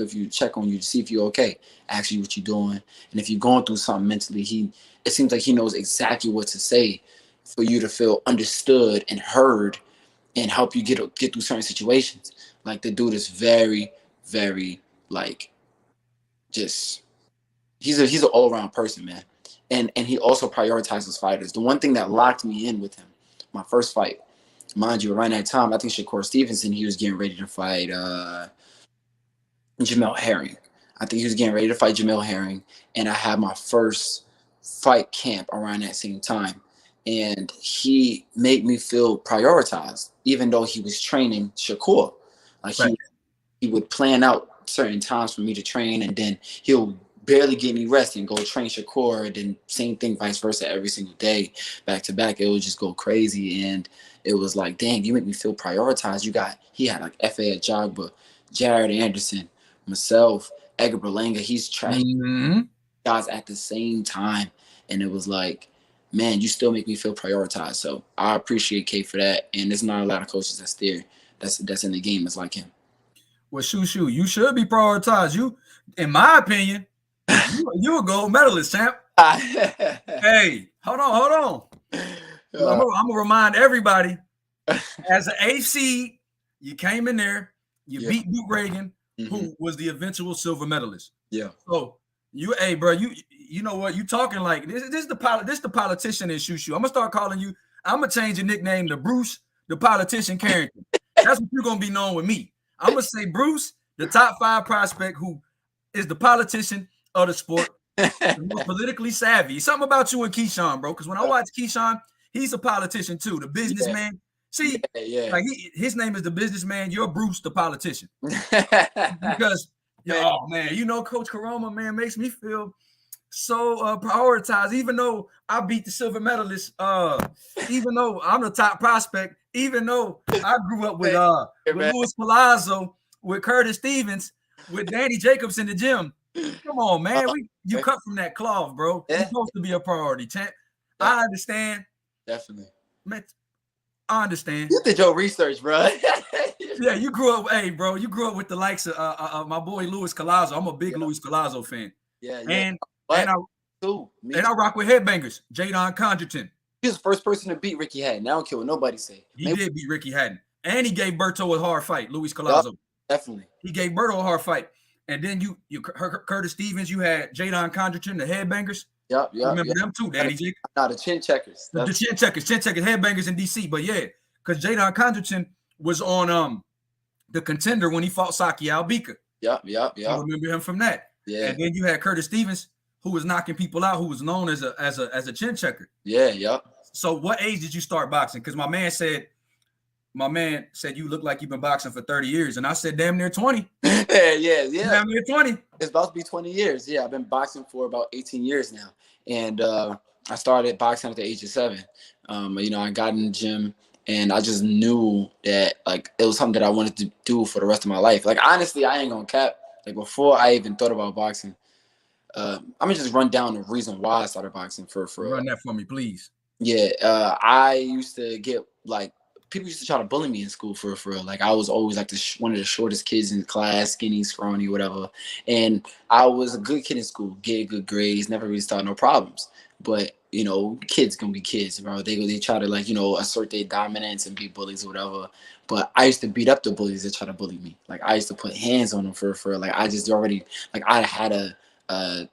on you to see if you're okay, ask you what you're doing. And if you're going through something mentally, it seems like he knows exactly what to say for you to feel understood and heard and help you get through certain situations. Like the dude is very, very like just he's an all-around person, man. And he also prioritizes fighters. The one thing that locked me in with him, my first fight, mind you, around that time, I think Shakur Stevenson, he was getting ready to fight Jamel Herring. I think he was getting ready to fight Jamel Herring, and I had my first fight camp around that same time. And he made me feel prioritized, even though he was training Shakur. Like he would plan out certain times for me to train, and then he'll barely get any rest and go train Shakur, and then same thing vice versa every single day, back to back. It would just go crazy. And it was like, dang, you make me feel prioritized. He had like F.A. Ajagba, Jared Anderson, myself, Edgar Berlanga. He's training guys at the same time. And it was like, man, you still make me feel prioritized. So I appreciate Kay for that. And there's not a lot of coaches that's in the game that's like him. Well, Shu Shu, you should be prioritized. You, in my opinion, you a gold medalist, champ. Hey, hold on. I'm gonna remind everybody, as an AC, you came in there, you beat Duke Reagan, who was the eventual silver medalist. Yeah. So hey, bro, you know what? You talking like this is the politician in Shu Shu. I'm gonna start calling you. I'm gonna change your nickname to Bruce, the politician Carrington. That's what you're gonna be known with me. I'm gonna say Bruce, the top 5 prospect who is the politician of the sport, the most politically savvy. Something about you and Keyshawn, bro. Because when I watch Keyshawn, he's a politician too, the businessman. See, like his name is the businessman. You're Bruce, the politician. Because, oh man, you know, Coach Koroma, man, makes me feel so prioritized. Even though I beat the silver medalist, even though I'm the top prospect, even though I grew up with Louis Palazzo, with Curtis Stevens, with Danny Jacobs in the gym. Come on, man. You cut from that cloth, bro. You're supposed to be a priority, champ. I understand. Definitely. Man, I understand. You did your research, bro. Yeah, you grew up, hey, bro. You grew up with the likes of my boy Louis Palazzo. I'm a big Louis Palazzo fan. Yeah. And I rock with headbangers. Jadon Condriton. He was the first person to beat Ricky Hatton. I don't care what nobody say. He did beat Ricky Hatton. And he gave Berto a hard fight, Louis Palazzo. Definitely. He gave Berto a hard fight. And then you Curtis Stevens, you had Jadon Condriton, the headbangers. Yep. Remember them too, Danny Jake? The chin checkers. The chin checkers, headbangers in DC. But yeah, because Jadon Condriton was on the Contender when he fought Saki Albika. Yep. I remember him from that. Yeah. And then you had Curtis Stevens, who was knocking people out, who was known as a chin checker. Yeah, yep. So what age did you start boxing? Because my man said you look like you've been boxing for 30 years. And I said, damn near 20. Yeah. Damn near 20. It's about to be 20 years. Yeah, I've been boxing for about 18 years now. And I started boxing at the age of 7. I got in the gym and I just knew that like it was something that I wanted to do for the rest of my life. Like honestly, I ain't gonna cap. Like before I even thought about boxing, I'm gonna just run down the reason why I started boxing for run that for me, please. Yeah, I used to get like people used to try to bully me in school for real. Like I was always like one of the shortest kids in class, skinny, scrawny, whatever. And I was a good kid in school, get good grades, never really started no problems. But kids gonna be kids, bro. They try to like assert their dominance and be bullies or whatever. But I used to beat up the bullies that try to bully me. Like I used to put hands on them for like I just already like I had a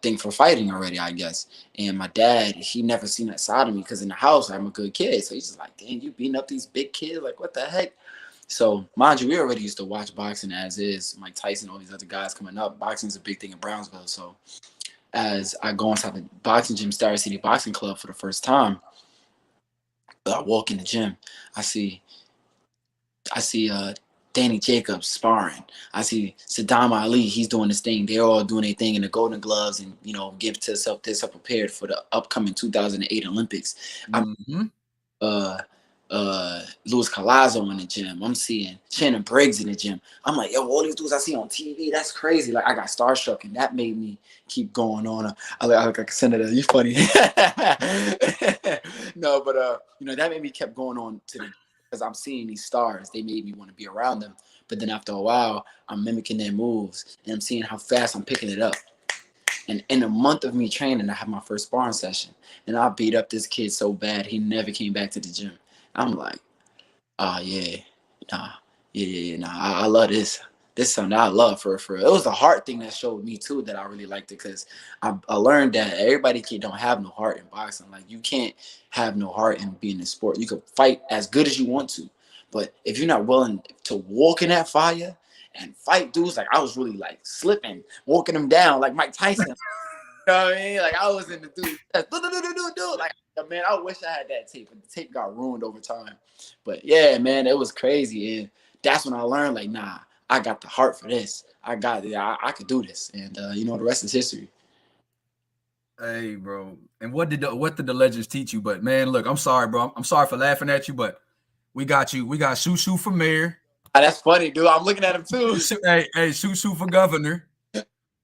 thing for fighting already, I guess. And my dad, he never seen that side of me because in the house I'm a good kid. So he's just like, dang, you beating up these big kids? Like what the heck? So mind you, we already used to watch boxing as is. Mike Tyson, all these other guys coming up. Boxing's a big thing in Brownsville. So as I go inside the boxing gym, Star City Boxing Club for the first time, I walk in the gym, I see Danny Jacobs sparring. I see Saddam Ali, he's doing his thing. They're all doing their thing in the golden gloves and, give to themselves prepared for the upcoming 2008 Olympics. Louis Palazzo in the gym. I'm seeing Shannon Briggs in the gym. I'm like, yo, all these dudes I see on TV, that's crazy. Like I got starstruck and that made me keep going on. I like Senator, you funny. No, but that made me kept going on because I'm seeing these stars. They made me want to be around them. But then after a while, I'm mimicking their moves and I'm seeing how fast I'm picking it up. And in a month of me training, I had my first sparring session. And I beat up this kid so bad, he never came back to the gym. I'm like, I love this. This is something I love for real. It was a heart thing that showed me too that I really liked it because I learned that everybody don't have no heart in boxing. Like you can't have no heart in being in sport. You can fight as good as you want to, but if you're not willing to walk in that fire and fight dudes, like I was really like slipping, walking them down like Mike Tyson. You know what I mean? Like I was in the dude. Like man, I wish I had that tape, but the tape got ruined over time. But yeah, man, it was crazy, and that's when I learned like, nah, I got the heart for this. I could do this, and the rest is history. Hey, bro, and what did the legends teach you? But man, look, I'm sorry, bro. I'm sorry for laughing at you, but we got you. We got Shu Shu for mayor. That's funny, dude. I'm looking at him too. Hey, Shu Shu for governor.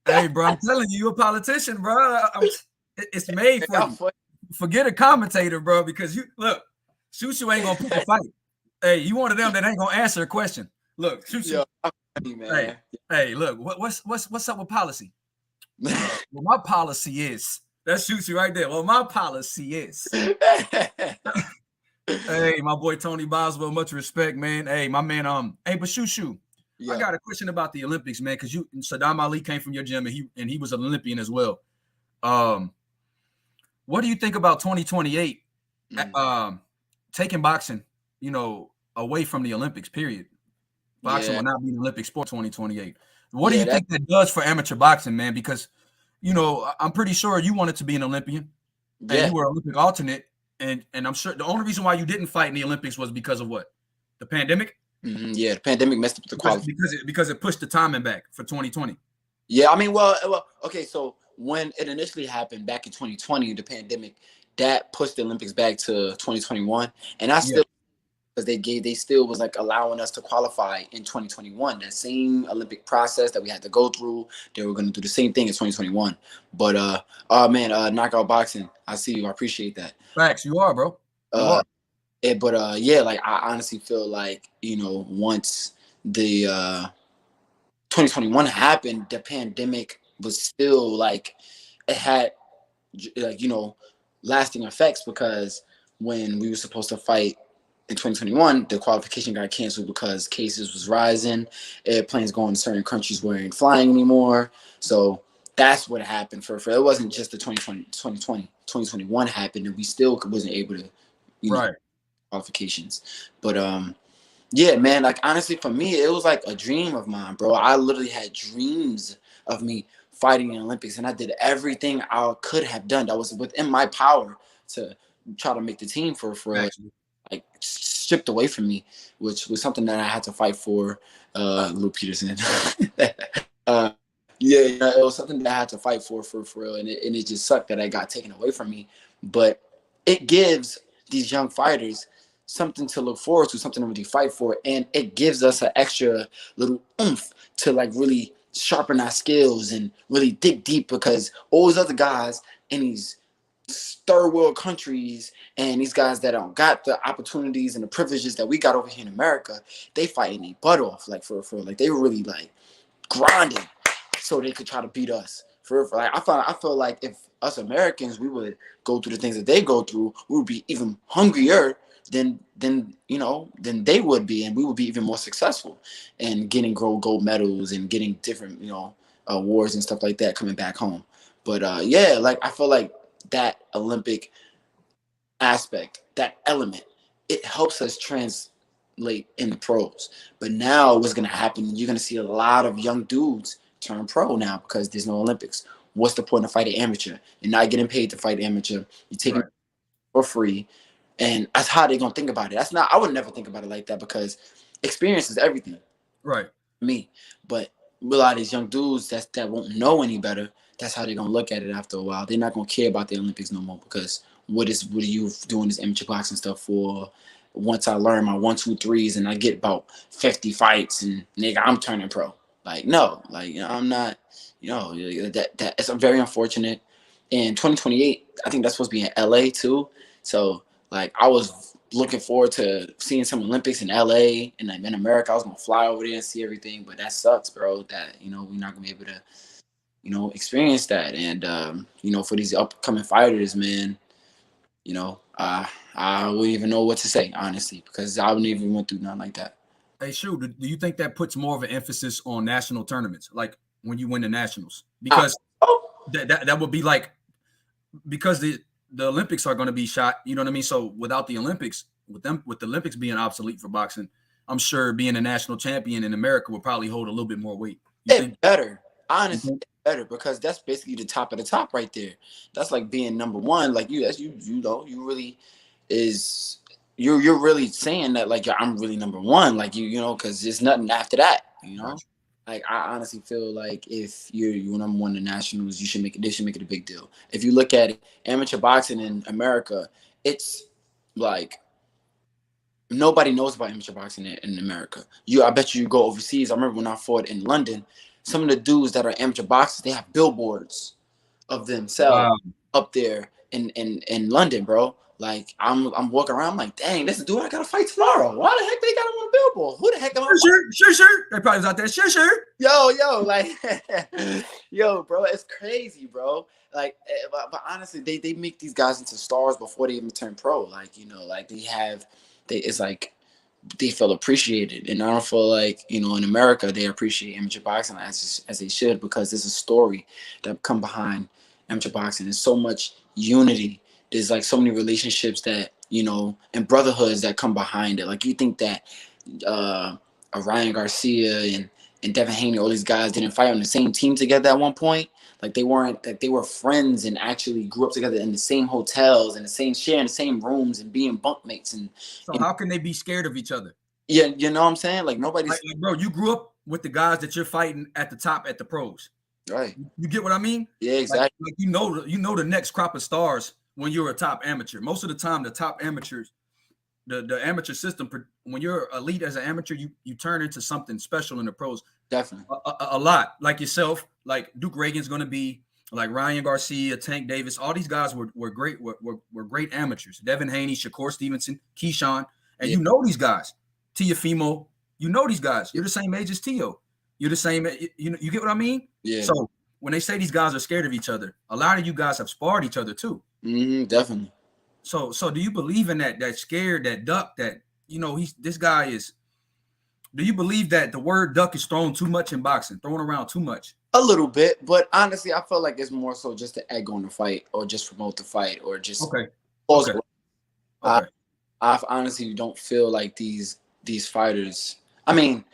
Hey, bro, I'm telling you, you're a politician, bro. It's made for you. Forget a commentator, bro, because you look, Shu Shu ain't gonna pick a fight. Hey, you one of them that ain't gonna answer a question. Look, Shu Shu. Hey, look, what's up with policy? Well, my policy is That shoots you right there. Well, my policy is. Hey, my boy Tony Boswell, much respect, man. Hey, my man, hey, but Shu Shu, I Yeah. got a question about the Olympics, man, because you Saddam Ali came from your gym and he was an Olympian as well. Um, what do you think about 2028? Taking boxing, away from the Olympics, period. Boxing Yeah. will not be an Olympic sport 2028. What do Yeah. you think that does for amateur boxing, man? Because, I'm pretty sure you wanted to be an Olympian and Yeah. you were an Olympic alternate. And I'm sure the only reason why you didn't fight in the Olympics was because of what? The pandemic? Yeah. The pandemic messed up the Because qualification. because it pushed the timing back for 2020. Yeah. I mean, well, okay. So when it initially happened back in 2020, the pandemic, that pushed the Olympics back to 2021, and I Yeah. still, because they still was like allowing us to qualify in 2021. That same Olympic process that we had to go through, they were going to do the same thing in 2021. But oh man, knockout boxing. I see you. I appreciate that. Facts. You are, bro. You Uh, are. but yeah, like I honestly feel like once the 2021 happened, the pandemic was still like it had like lasting effects, because when we were supposed to fight in 2021, the qualification got canceled because cases was rising. Airplanes going to certain countries weren't flying anymore. So that's what happened for it wasn't just the 2021 happened, and we still wasn't able to, Right. qualifications. But yeah, man, like honestly, for me, it was like a dream of mine, bro. I literally had dreams of me fighting in the Olympics, and I did everything I could have done that was within my power to try to make the team for Facts. like stripped away from me, which was something that I had to fight for. Luke Peterson. uh, yeah, it was something that I had to fight for real, and it just sucked that I got taken away from me. But it gives these young fighters something to look forward to, something to really fight for, and it gives us an extra little oomph to like really sharpen our skills and really dig deep, because all those other guys in these third world countries and these guys that don't got the opportunities and the privileges that we got over here in America, they fighting their butt off, like for like they were really like grinding so they could try to beat us. Like I feel like if us Americans, we would go through the things that they go through, we would be even hungrier than they would be, and we would be even more successful in getting gold medals and getting different awards and stuff like that coming back home. But yeah, like I feel like that Olympic aspect, that element, it helps us translate in the pros. But now what's going to happen, you're going to see a lot of young dudes turn pro now because there's no Olympics. What's the point of fighting amateur? You're not getting paid to fight amateur. You're taking Right. for free. And that's how they're going to think about it. I would never think about it like that, because experience is everything. Right. Me. But with a lot of these young dudes that won't know any better, that's how they're gonna look at it after a while. They're not gonna care about the Olympics no more, because what are you doing this amateur boxing stuff for? Once I learn my 1, 2, 3s and I get about 50 fights, and nigga, I'm turning pro. Like no, like I'm not. That it's very unfortunate. In 2028, I think that's supposed to be in LA too. So like I was looking forward to seeing some Olympics in LA and like in America. I was gonna fly over there and see everything, but that sucks, bro. That we're not gonna be able to experience that. And for these upcoming fighters, man, I wouldn't even know what to say, honestly, because I wouldn't even went through nothing like that. Hey, Shu, do you think that puts more of an emphasis on national tournaments, like when you win the nationals? I, Because oh, that would be like, because the Olympics are going to be shot. You know what I mean? So without the Olympics, with the Olympics being obsolete for boxing, I'm sure being a national champion in America will probably hold a little bit more weight. You think? it better, You honestly, think? it better, because that's basically the top of the top right there. That's like being number one. Like you really is you're really saying that, like, I'm really number one, like because there's nothing after that. Gotcha. Like I honestly feel like if you're number one in the nationals, they should make it a big deal. If you look at it, amateur boxing in America, it's like nobody knows about amateur boxing in America. I bet you go overseas. I remember when I fought in London, some of the dudes that are amateur boxers, they have billboards of themselves Wow. up there in London, bro. Like I'm walking around, I'm like, dang, this dude I gotta fight tomorrow. Why the heck they got him on the billboard? Who the heck am I? Sure. They probably was out there. Sure. Yo, like, yo, bro, it's crazy, bro. Like, but honestly, they make these guys into stars before they even turn pro. Like, like it's like they feel appreciated, and I don't feel like in America they appreciate amateur boxing as they should, because there's a story that come behind amateur boxing. There's so much unity. There's like so many relationships that and brotherhoods that come behind it. Like, you think that Ryan Garcia and Devin Haney, all these guys didn't fight on the same team together at one point. Like, they weren't, like, they were friends and actually grew up together in the same hotels and sharing the same rooms and being bunkmates. So how can they be scared of each other? Yeah, you know what I'm saying? Like, nobody's like, bro, you grew up with the guys that you're fighting at the top at the pros. Right. You get what I mean? Yeah, exactly. Like you know the next crop of stars when you're a top amateur. Most of the time, the top amateurs, the amateur system, when you're elite as an amateur, you turn into something special in the pros. Definitely. A lot. Like yourself, like Duke Reagan's going to be, like Ryan Garcia, Tank Davis. All these guys were great. Were great amateurs. Devin Haney, Shakur Stevenson, Keyshawn, and you know these guys. Tia Fimo, you know these guys. You're the same age as Tio. You're the same. You get what I mean? Yeah. So when they say these guys are scared of each other, a lot of you guys have sparred each other too. Definitely. So do you believe in that scared, that duck, that this guy is? Do you believe that the word duck is thrown too much in boxing, thrown around too much? A little bit, but honestly, I feel like it's more so just to egg on the fight, or just promote the fight, or just okay. I honestly don't feel like these fighters. I mean,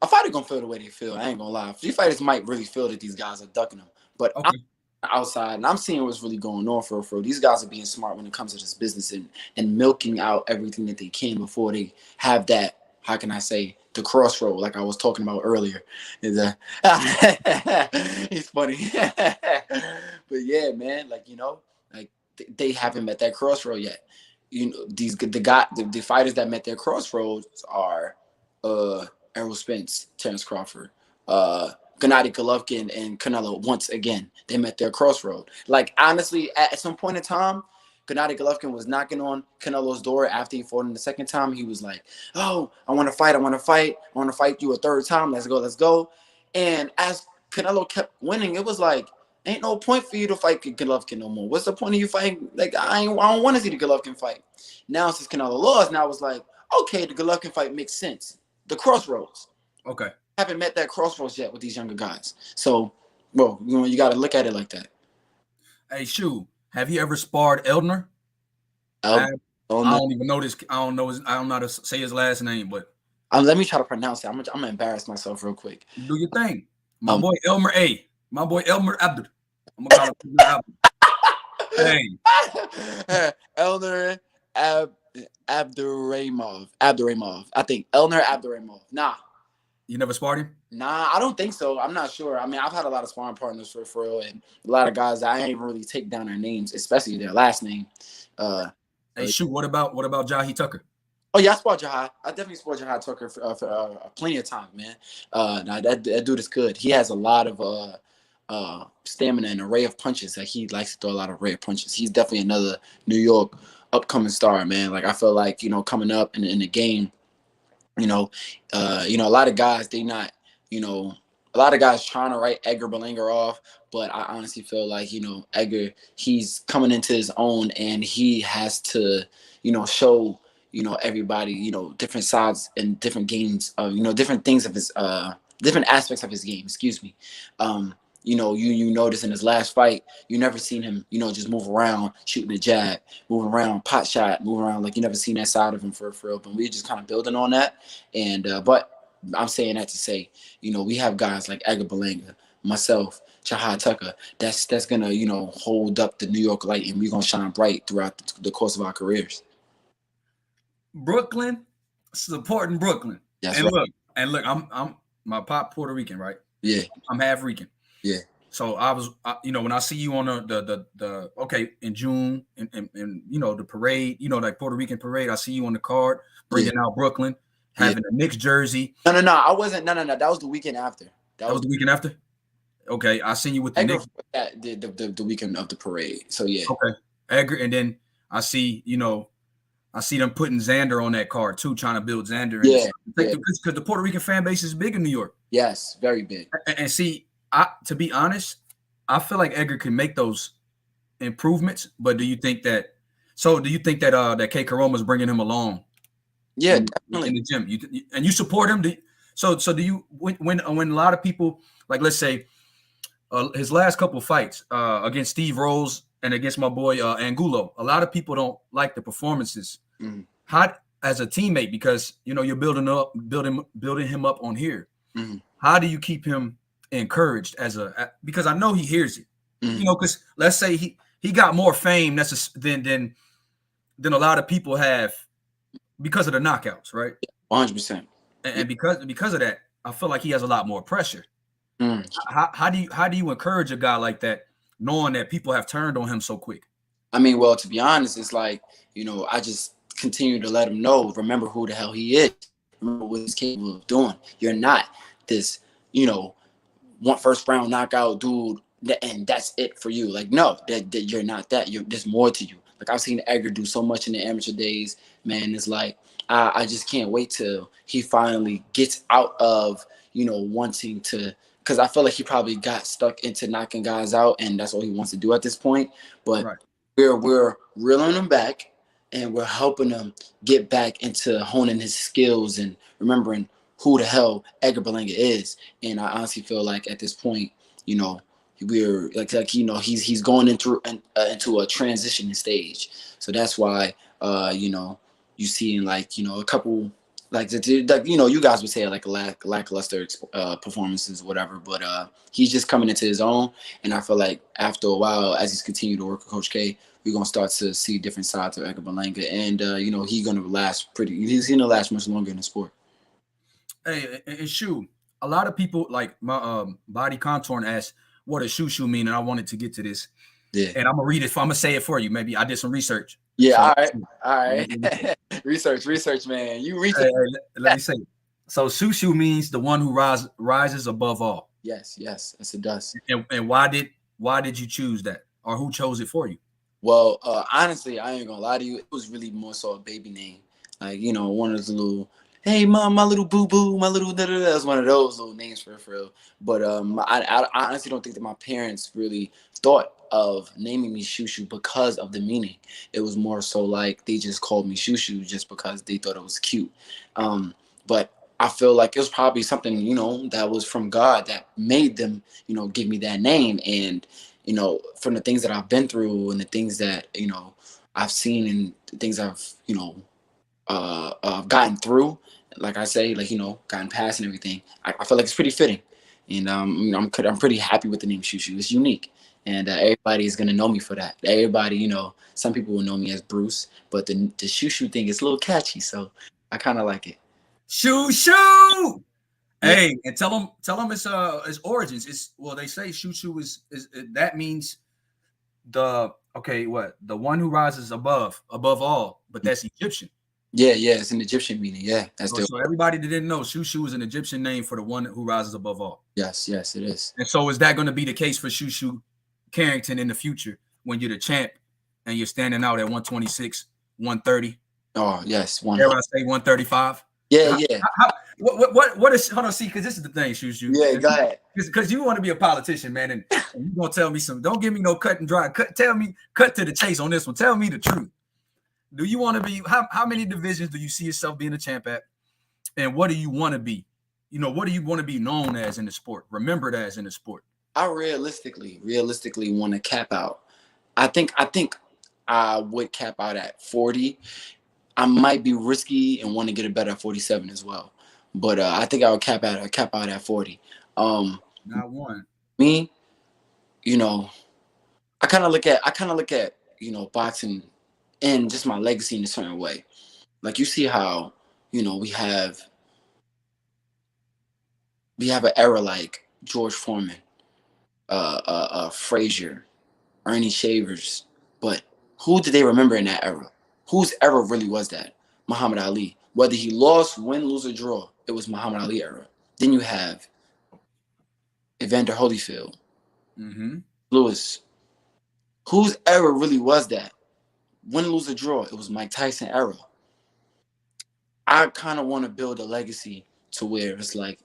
a fighter gonna feel the way they feel. I ain't gonna lie. These fighters might really feel that these guys are ducking them, but I'm outside and I'm seeing what's really going on for real. These guys are being smart when it comes to this business and milking out everything that they can before they have that. How can I say, the crossroad, like I was talking about earlier. He's funny. But yeah, man, like, like they haven't met that crossroad yet. The fighters that met their crossroads are Errol Spence, Terrence Crawford, Gennady Golovkin, and Canelo. Once again, they met their crossroad. Like, honestly, at some point in time, Gennady Golovkin was knocking on Canelo's door after he fought him the second time. He was like, oh, I want to fight you a third time. Let's go. And as Canelo kept winning, it was like, ain't no point for you to fight Golovkin no more. What's the point of you fighting? Like, I don't want to see the Golovkin fight. Now, since Canelo lost, now it's like, okay, the Golovkin fight makes sense. The crossroads. Okay. Haven't met that crossroads yet with these younger guys. So, bro, you got to look at it like that. Hey, Shu, have you ever sparred Eldner? I don't even know this. I don't know how to say his last name, but let me try to pronounce it. I'm gonna embarrass myself real quick. Do your thing, my boy Elmer A. My boy Elmer Abdul. I'm gonna call him Abdul. Elner Abdurrahimov. I think Elner Abdurrahimov. Nah. You never sparred him? Nah, I don't think so. I'm not sure. I mean, I've had a lot of sparring partners for real, and a lot of guys that I ain't even really take down their names, especially their last name. Hey, shoot. What about Jahi Tucker? Oh yeah, I sparred Jahi. I definitely sparred Jahi Tucker for plenty of time, man. Now that dude is good. He has a lot of stamina and array of punches. Like, he likes to throw a lot of array of punches. He's definitely another New York upcoming star, man. Like, I feel like, coming up in the game, a lot of guys, a lot of guys trying to write Edgar Berlanga off, but I honestly feel like, Edgar, he's coming into his own, and he has to, show, everybody, different sides and different games of, different things of his, different aspects of his game, excuse me. You notice in his last fight, you never seen him, just move around, shooting a jab, moving around, pot shot, moving around, like you never seen that side of him for real. But we're just kind of building on that. And but I'm saying that to say, we have guys like Edgar Berlanga, myself, Jahi Tucker, that's gonna, hold up the New York light, and we're gonna shine bright throughout the course of our careers. Brooklyn, supporting Brooklyn. That's and right. Look, I'm my pop Puerto Rican, right? Yeah. I'm half Rican. Yeah. So I was, when I see you on the okay, in June and the parade, like Puerto Rican parade, I see you on the card bringing out Brooklyn, having a Knicks jersey. No, I wasn't. No. That was the weekend after. That was the weekend after. Okay, I seen you with the Knicks. The weekend of the parade. So yeah. Okay, Edgar, and then I see, I see them putting Xander on that card too, trying to build Xander. Yeah, because the Puerto Rican fan base is big in New York. Yes, very big. And see, to be honest, I feel like Edgar can make those improvements. But do you think that? So do you think that that Kay Koroma is bringing him along? Yeah, in the gym. You support him. So do you when a lot of people, like, let's say his last couple fights against Steve Rose and against my boy Angulo, a lot of people don't like the performances. How, as a teammate, because you're building him up on here. How do you keep him encouraged because I know he hears it. Because let's say he got more fame than a lot of people have because of the knockouts, right? 100%. And because of that, I feel like he has a lot more pressure. How do you encourage a guy like that, knowing that people have turned on him so quick? I mean, well, to be honest, it's like, I just continue to let him know, remember who the hell he is. Remember what he's capable of doing. You're not this, one first round knockout dude, and that's it for you. Like, no, that you're not that. There's more to you. Like, I've seen Edgar do so much in the amateur days, man. It's like, I just can't wait till he finally gets out of, wanting to, because I feel like he probably got stuck into knocking guys out, and that's all he wants to do at this point. But right. we're reeling him back, and we're helping him get back into honing his skills and remembering who the hell Edgar Berlanga is. And I honestly feel like at this point, we're like he's going into a transitioning stage. So that's why you see in a couple you guys would say like lackluster performances, whatever. But he's just coming into his own, and I feel like after a while, as he's continued to work with Coach K, we're gonna start to see different sides of Edgar Berlanga, and he's gonna last much longer in the sport. Hey, and Shu, a lot of people like my body contouring asked, what does Shu Shu mean? And I wanted to get to this. Yeah. And I'm gonna read it. I'm gonna say it for you. Maybe I did some research. Yeah. So, all right. research, man. You research. Hey, let me say it. So Shu Shu means the one who rises above all. Yes, yes it does. And why did you choose that, or who chose it for you? Well, honestly, I ain't gonna lie to you. It was really more so a baby name, like one of those little. Hey, mom, my little boo-boo, my little da-da-da. That's one of those little names for real. But I honestly don't think that my parents really thought of naming me Shu Shu because of the meaning. It was more so like they just called me Shu Shu just because they thought it was cute. But I feel like it was probably something, that was from God that made them, give me that name. And, from the things that I've been through and the things that, I've seen and the things I've, gotten through, like I say, gotten past and everything. I feel like it's pretty fitting, and I'm pretty happy with the name Shu Shu. It's unique, and everybody is gonna know me for that. Everybody, some people will know me as Bruce, but the Shu Shu thing is a little catchy, so I kind of like it. Shu Shu. Hey, and tell them its origins. They say Shu Shu is that means the one who rises above all, but that's Egyptian. Yeah, it's an Egyptian meaning. Yeah, that's so everybody that didn't know, Shu Shu is an Egyptian name for the one who rises above all. Yes, it is. And so is that going to be the case for Shu Shu Carrington in the future when you're the champ and you're standing out at 126, 130? Oh, yes. Dare I say 135? Yeah. What is, hold on, see, because this is the thing, Shu Shu. Yeah, go ahead. Because you want to be a politician, man, and you're going to tell me don't give me no cut and dry. Cut to the chase on this one. Tell me the truth. Do you want to be, how many divisions do you see yourself being a champ at? And what do you want to be? What do you want to be known as in the sport? Remembered as in the sport? I realistically want to cap out. I think I would cap out at 40. I might be risky and want to get it better at 47 as well. But I think I would cap out at 40. Not one. Me, I kind of look at boxing and just my legacy in a certain way. Like, you see how, we have an era like George Foreman, Frazier, Ernie Shavers, but who did they remember in that era? Whose era really was that? Muhammad Ali. Whether he lost, win, lose, or draw, it was Muhammad Ali era. Then you have Evander Holyfield, Lewis. Whose era really was that? win, lose, or draw. It was Mike Tyson era. I kind of want to build a legacy to where it's like,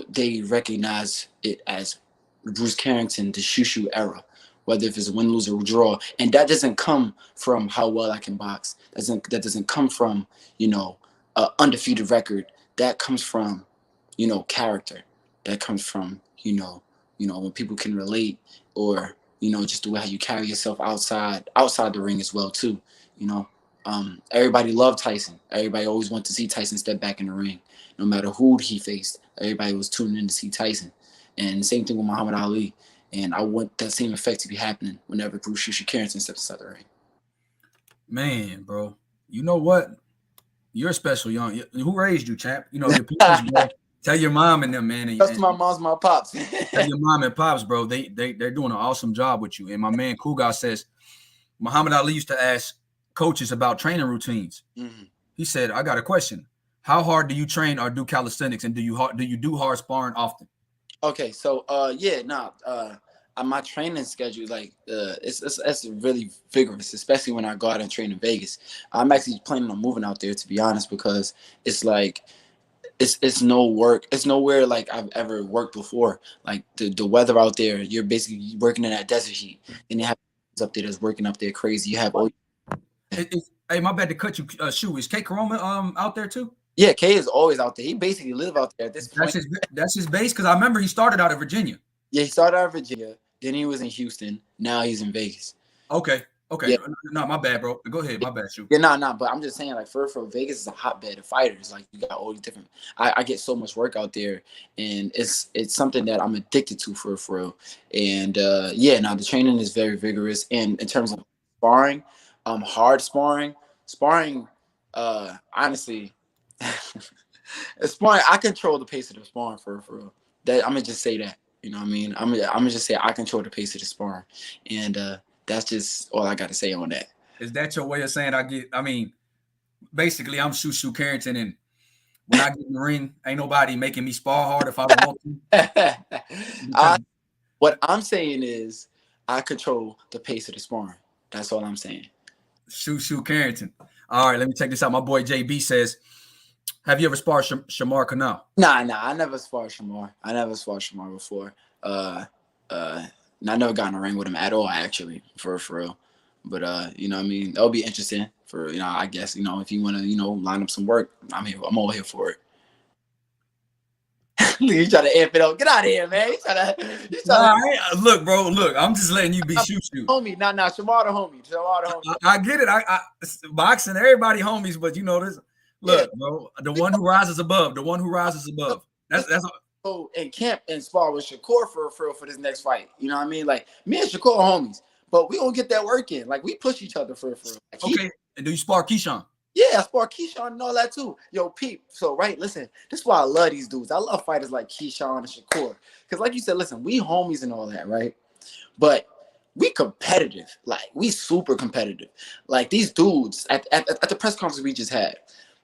they recognize it as Bruce Carrington, the Shu Shu era, whether if it's a win, lose, or draw. And that doesn't come from how well I can box. That doesn't come from, an undefeated record. That comes from, character. That comes from, when people can relate, or, just the way how you carry yourself outside the ring as well too. Everybody loved Tyson. Everybody always wanted to see Tyson step back in the ring. No matter who he faced, everybody was tuning in to see Tyson. And the same thing with Muhammad Ali. And I want that same effect to be happening whenever Shu Shu Carrington steps inside the ring. Man, bro, you know what? You're special, young. Who raised you, champ? Your parents, bro. Tell your mom and them, man. And my mom's my pops. Tell your mom and pops, bro. They're doing an awesome job with you. And my man Kuga says Muhammad Ali used to ask coaches about training routines. Mm-hmm. He said, "I got a question. How hard do you train or do calisthenics, and do you do hard sparring often?" Okay, so my training schedule, it's really vigorous, especially when I go out and train in Vegas. I'm actually planning on moving out there, to be honest, because it's like it's no work. It's nowhere like I've ever worked before. Like the weather out there, you're basically working in that desert heat, and you have up there that's working up there crazy. You have hey, my bad to cut you. Shu, is Kay Koroma out there too? Yeah, Kay is always out there. He basically live out there at this point. That's his base, because I remember he started out in Virginia. Yeah, he started out in Virginia. Then he was in Houston. Now he's in Vegas. Okay. Yeah. No, my bad, bro. Go ahead. My bad, Shu. Yeah, no. But I'm just saying, like, for Vegas is a hotbed of fighters. Like, you got all these different. I get so much work out there, and it's something that I'm addicted to for real. And the training is very vigorous. And in terms of sparring, hard sparring, honestly. Sparring, I control the pace of the sparring for real. That I'm gonna just say that. You know what I mean? I'm gonna just say I control the pace of the sparring, and that's just all I got to say on that. Is that your way of saying basically I'm Shu Shu Carrington, and when I get in the ring, ain't nobody making me spar hard if I don't want to? What I'm saying is I control the pace of the sparring. That's all I'm saying. Shu Shu Carrington. All right, let me check this out. My boy JB says, "Have you ever sparred Shamar Canal?" Nah, I never sparred Shamar. I never sparred Shamar before. I never got in a ring with him at all, actually, for real. But you know what I mean? That'll be interesting for, I guess, if you want to, line up some work, I'm all here for it. You try to amp it up. Get out of here, man. Look, bro, I'm just letting you be Shu Shu. Homie, Shamar the homie. I get it. I boxing, everybody homies, but this. Look, bro, the one who rises above. That's in camp and spar with Shakur for this next fight. You know what I mean? Like, me and Shakur are homies, but we don't get that work in. Like, we push each other for like, okay. And do you spar Keyshawn? Yeah, I spar Keyshawn and all that too. Yo, Pete. So, right, listen, this is why I love these dudes. I love fighters like Keyshawn and Shakur. Because like you said, listen, we homies and all that, right? But we competitive. Like, we super competitive. Like, these dudes, at the press conference we just had,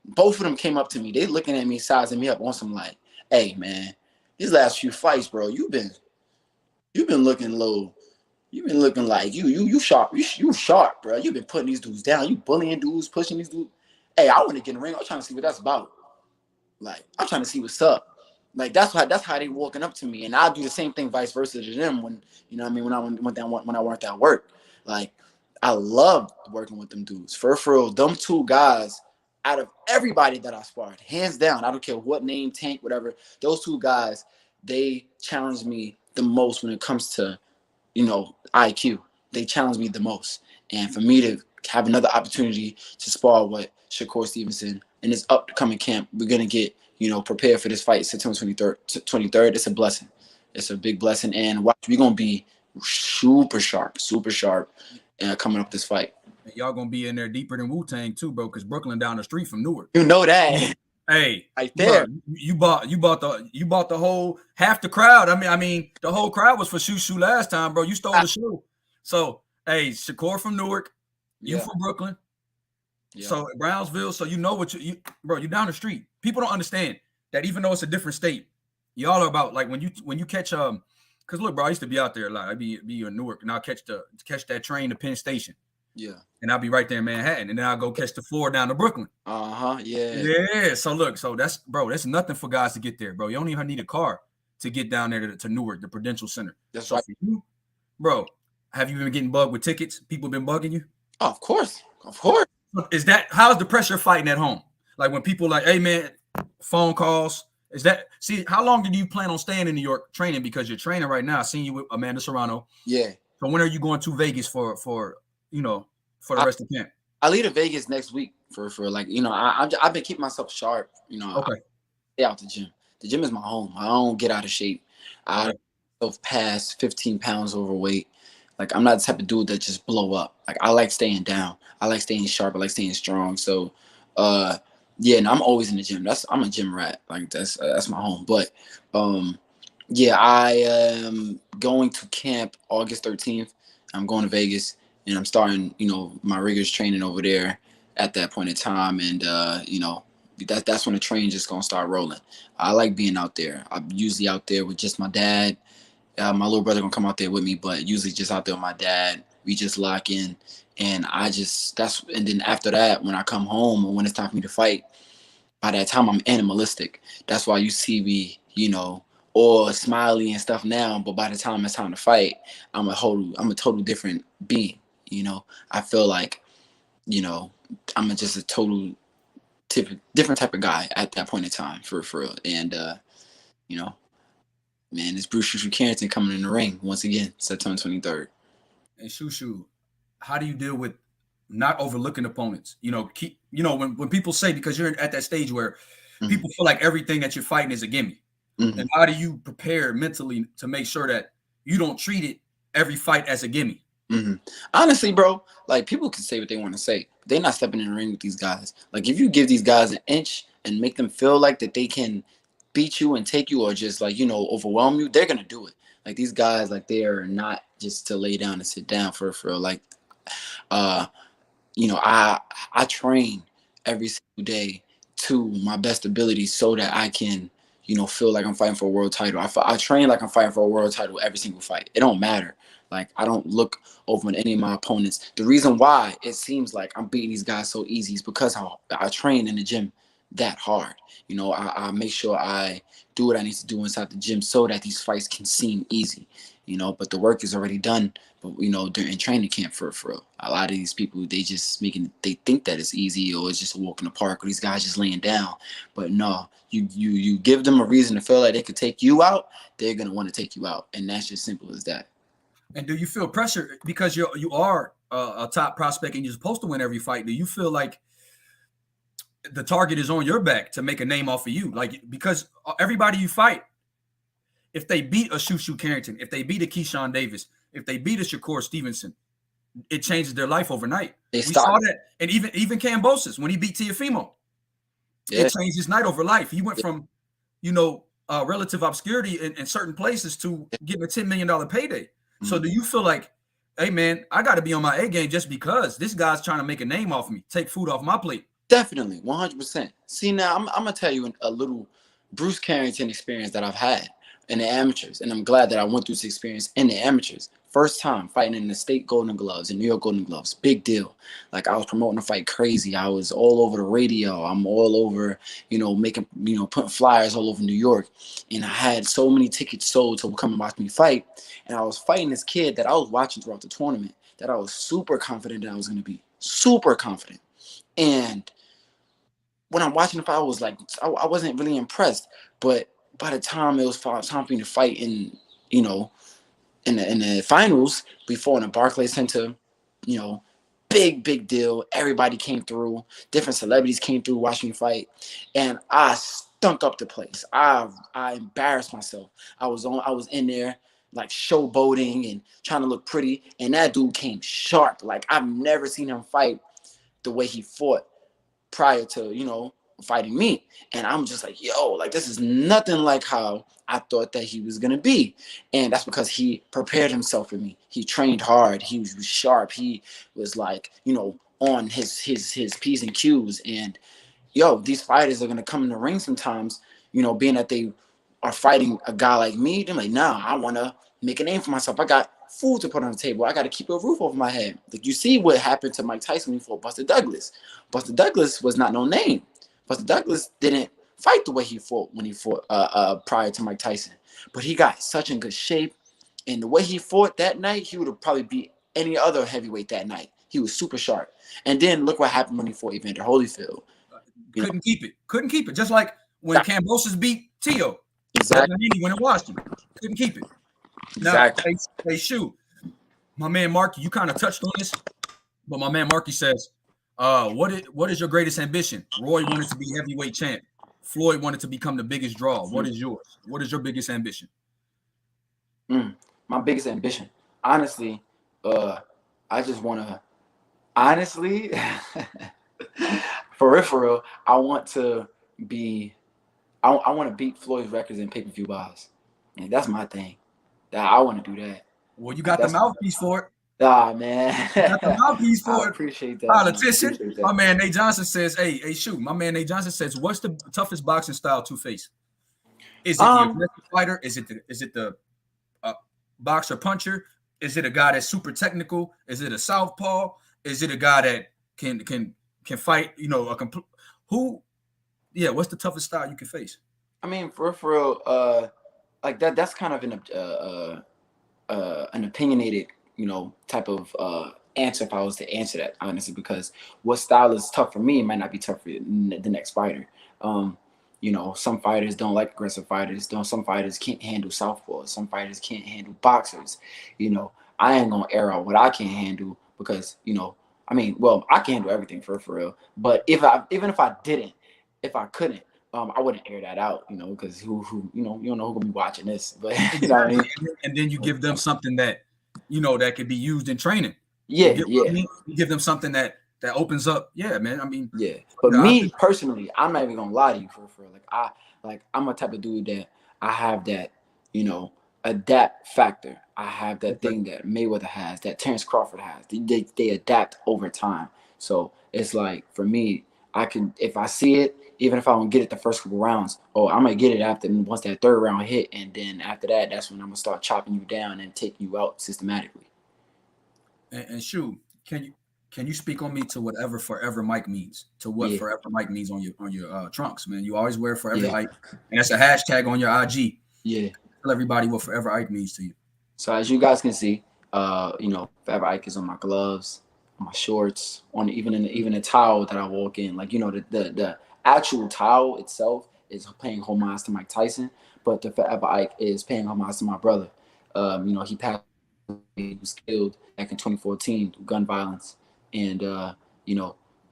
both of them came up to me. They looking at me, sizing me up on some like, hey, man, these last few fights, bro, you've been looking low. You've been looking like you sharp. You sharp, bro. You've been putting these dudes down. You bullying dudes, pushing these dudes. Hey, I want to get in the ring. I'm trying to see what that's about. Like, I'm trying to see what's up. Like, that's how they walking up to me, and I'll do the same thing, vice versa to them. When when I worked at work, like, I loved working with them dudes. For real, them two guys. Out of everybody that I sparred, hands down, I don't care what name, Tank, whatever, those two guys, they challenged me the most when it comes to, IQ. They challenged me the most. And for me to have another opportunity to spar with Shakur Stevenson in this upcoming camp, we're going to get, prepared for this fight September 23rd. It's a blessing. It's a big blessing. And watch, we're going to be super sharp coming up this fight. Y'all gonna be in there deeper than Wu-Tang too, bro, because Brooklyn down the street from Newark. You know that. Hey, right there. Bro, you bought the whole half the crowd. I mean, the whole crowd was for Shu Shu last time, bro. You stole the show. So, hey, Shakur from Newark, you from Brooklyn. Yeah. So Brownsville. So you know what you down the street. People don't understand that even though it's a different state, y'all are about like when you catch because look, bro, I used to be out there a lot. I'd be in Newark and I'll catch that train to Penn Station. Yeah. and I'll be right there in Manhattan, and then I'll go catch the 4 down to Brooklyn. Yeah. Yeah. So look, so that's nothing for guys to get there, bro. You don't even need a car to get down there to Newark, the Prudential Center. That's So right. for you, bro, have you been getting bugged with tickets? People been bugging you? Oh, of course. Of course. Is that how's the pressure fighting at home? Like when people like, hey man, phone calls. Is that see how long do you plan on staying in New York training? Because you're training right now. I seen you with Amanda Serrano. Yeah. So when are you going to Vegas for the rest of camp? I leave to Vegas next week for like, I've been keeping myself sharp. Okay. I stay out the gym. The gym is my home. I don't get out of shape. I don't pass 15 pounds overweight. Like I'm not the type of dude that just blow up. Like I like staying down. I like staying sharp. I like staying strong. So, yeah, and I'm always in the gym. I'm a gym rat. Like that's my home. But, yeah, I am going to camp August 13th. I'm going to Vegas, and I'm starting, my rigorous training over there at that point in time. And, that's when the train just going to start rolling. I like being out there. I'm usually out there with just my dad. My little brother going to come out there with me, but usually just out there with my dad. We just lock in. And and then after that, when I come home or when it's time for me to fight, by that time I'm animalistic. That's why you see me, all smiley and stuff now. But by the time it's time to fight, I'm a total different being. I feel like, I'm just a total different type of guy at that point in time for real. And man, it's Shu Shu Carrington coming in the ring once again, September 23rd. And Shu Shu, how do you deal with not overlooking opponents? When people say, because you're at that stage where people feel like everything that you're fighting is a gimme. And how do you prepare mentally to make sure that you don't treat it every fight as a gimme? Honestly, bro, like people can say what they want to say. But they're not stepping in the ring with these guys. Like if you give these guys an inch and make them feel like that they can beat you and take you or just like, overwhelm you, they're going to do it. Like these guys, like they are not just to lay down and sit down for like, I train every single day to my best ability so that I can, feel like I'm fighting for a world title. I train like I'm fighting for a world title every single fight. It don't matter. Like I don't look over at any of my opponents. The reason why it seems like I'm beating these guys so easy is because I train in the gym that hard. I make sure I do what I need to do inside the gym so that these fights can seem easy. But the work is already done. But during training camp for a lot of these people, they just they think that it's easy or it's just a walk in the park or these guys just laying down. But no, you give them a reason to feel like they could take you out, they're gonna want to take you out, and that's just simple as that. And do you feel pressure because you are a top prospect and you're supposed to win every fight? Do you feel like the target is on your back to make a name off of you? Like because everybody you fight, if they beat a Shu Shu Carrington, if they beat a Keyshawn Davis, if they beat a Shakur Stevenson, it changes their life overnight. We saw that, and even Kambosos when he beat Teofimo, it changed his night over life. He went from, relative obscurity in certain places to getting a $10 million payday. So do you feel like, hey man, I got to be on my A game just because this guy's trying to make a name off me, take food off my plate? Definitely, 100%. See, now I'm gonna tell you a little Bruce Carrington experience that I've had in the amateurs, and I'm glad that I went through this experience in the amateurs. First time fighting in the state Golden Gloves, in New York Golden Gloves, big deal. Like I was promoting the fight crazy. I was all over the radio. I'm all over, making, putting flyers all over New York. And I had so many tickets sold to come and watch me fight. And I was fighting this kid that I was watching throughout the tournament that I was super confident that I was going to be. Super confident. And when I'm watching the fight, I was like, I wasn't really impressed. But by the time it was time for me to fight in the finals, before in the Barclays Center, big deal. Everybody came through. Different celebrities came through watching me fight, and I stunk up the place. I embarrassed myself. I was in there like showboating and trying to look pretty, and that dude came sharp. Like I've never seen him fight the way he fought prior to fighting me. And I'm just like, yo, like this is nothing like how I thought that he was gonna be. And that's because he prepared himself for me. He trained hard. He was sharp. He was like, on his P's and Q's. And these fighters are gonna come in the ring sometimes, being that they are fighting a guy like me. They're like, nah, I wanna make a name for myself. I got food to put on the table. I got to keep a roof over my head. Like, you see what happened to Mike Tyson when he fought Buster Douglas. Buster Douglas was not no name. Buster Douglas didn't fight the way he fought when he fought prior to Mike Tyson. But he got such in good shape. And the way he fought that night, he would have probably beat any other heavyweight that night. He was super sharp. And then look what happened when he fought Evander Holyfield. Couldn't keep it. Just like when Kambosos beat Tio. Exactly. When it watched him. Couldn't keep it. Exactly. Now, hey, Shu, my man Marky, you kind of touched on this, but my man Marky says, what is your greatest ambition? Roy wanted to be heavyweight champ. Floyd wanted to become the biggest draw. What is yours? What is your biggest ambition? My biggest ambition, honestly, I just want to, honestly, for real, I want to be, I want to beat Floyd's records in pay-per-view buys. And that's my thing. I want to do that. Well, you got the mouthpiece for it. Ah, man. You got the mouthpiece for it. I appreciate that. Politician. My man Nate Johnson says, hey, Shu, my man Nate Johnson says, what's the toughest boxing style to face? Is it the aggressive fighter? Is it the boxer puncher? Is it a guy that's super technical? Is it a southpaw? Is it a guy that can fight, what's the toughest style you can face? I mean, for real, like that's kind of an opinionated, type of answer if I was to answer that, honestly, because what style is tough for me might not be tough for the next fighter. Some fighters don't like aggressive fighters. Some fighters can't handle southpaws. Some fighters can't handle boxers. I ain't gonna air out what I can't handle because, I can handle everything for real. But even if I couldn't, I wouldn't air that out, because who you don't know who gonna be watching this. But you know what I mean? And then you give them something that that could be used in training. You give them something that opens up. Yeah, man. I mean, yeah. But me personally, I'm not even gonna lie to you for real. I'm a type of dude that I have that, adapt factor. I have that thing that Mayweather has, that Terrence Crawford has. They adapt over time. So it's like, for me, I can, if I see it, even if I don't get it the first couple rounds, I might get it once that third round hit, and then after that, that's when I'm gonna start chopping you down and taking you out systematically. And Shu, can you speak on me to whatever Forever Mike means? To what Forever Mike means on your trunks, man? You always wear Forever Ike, and that's a hashtag on your IG. Yeah. Tell everybody what Forever Ike means to you. So as you guys can see, Forever Ike is on my gloves, on my shorts, on even a towel that I walk in. Like, the actual towel itself is paying homage to Mike Tyson, but the Forever Ike is paying homage to my brother. He passed. He was killed back in 2014 through gun violence, and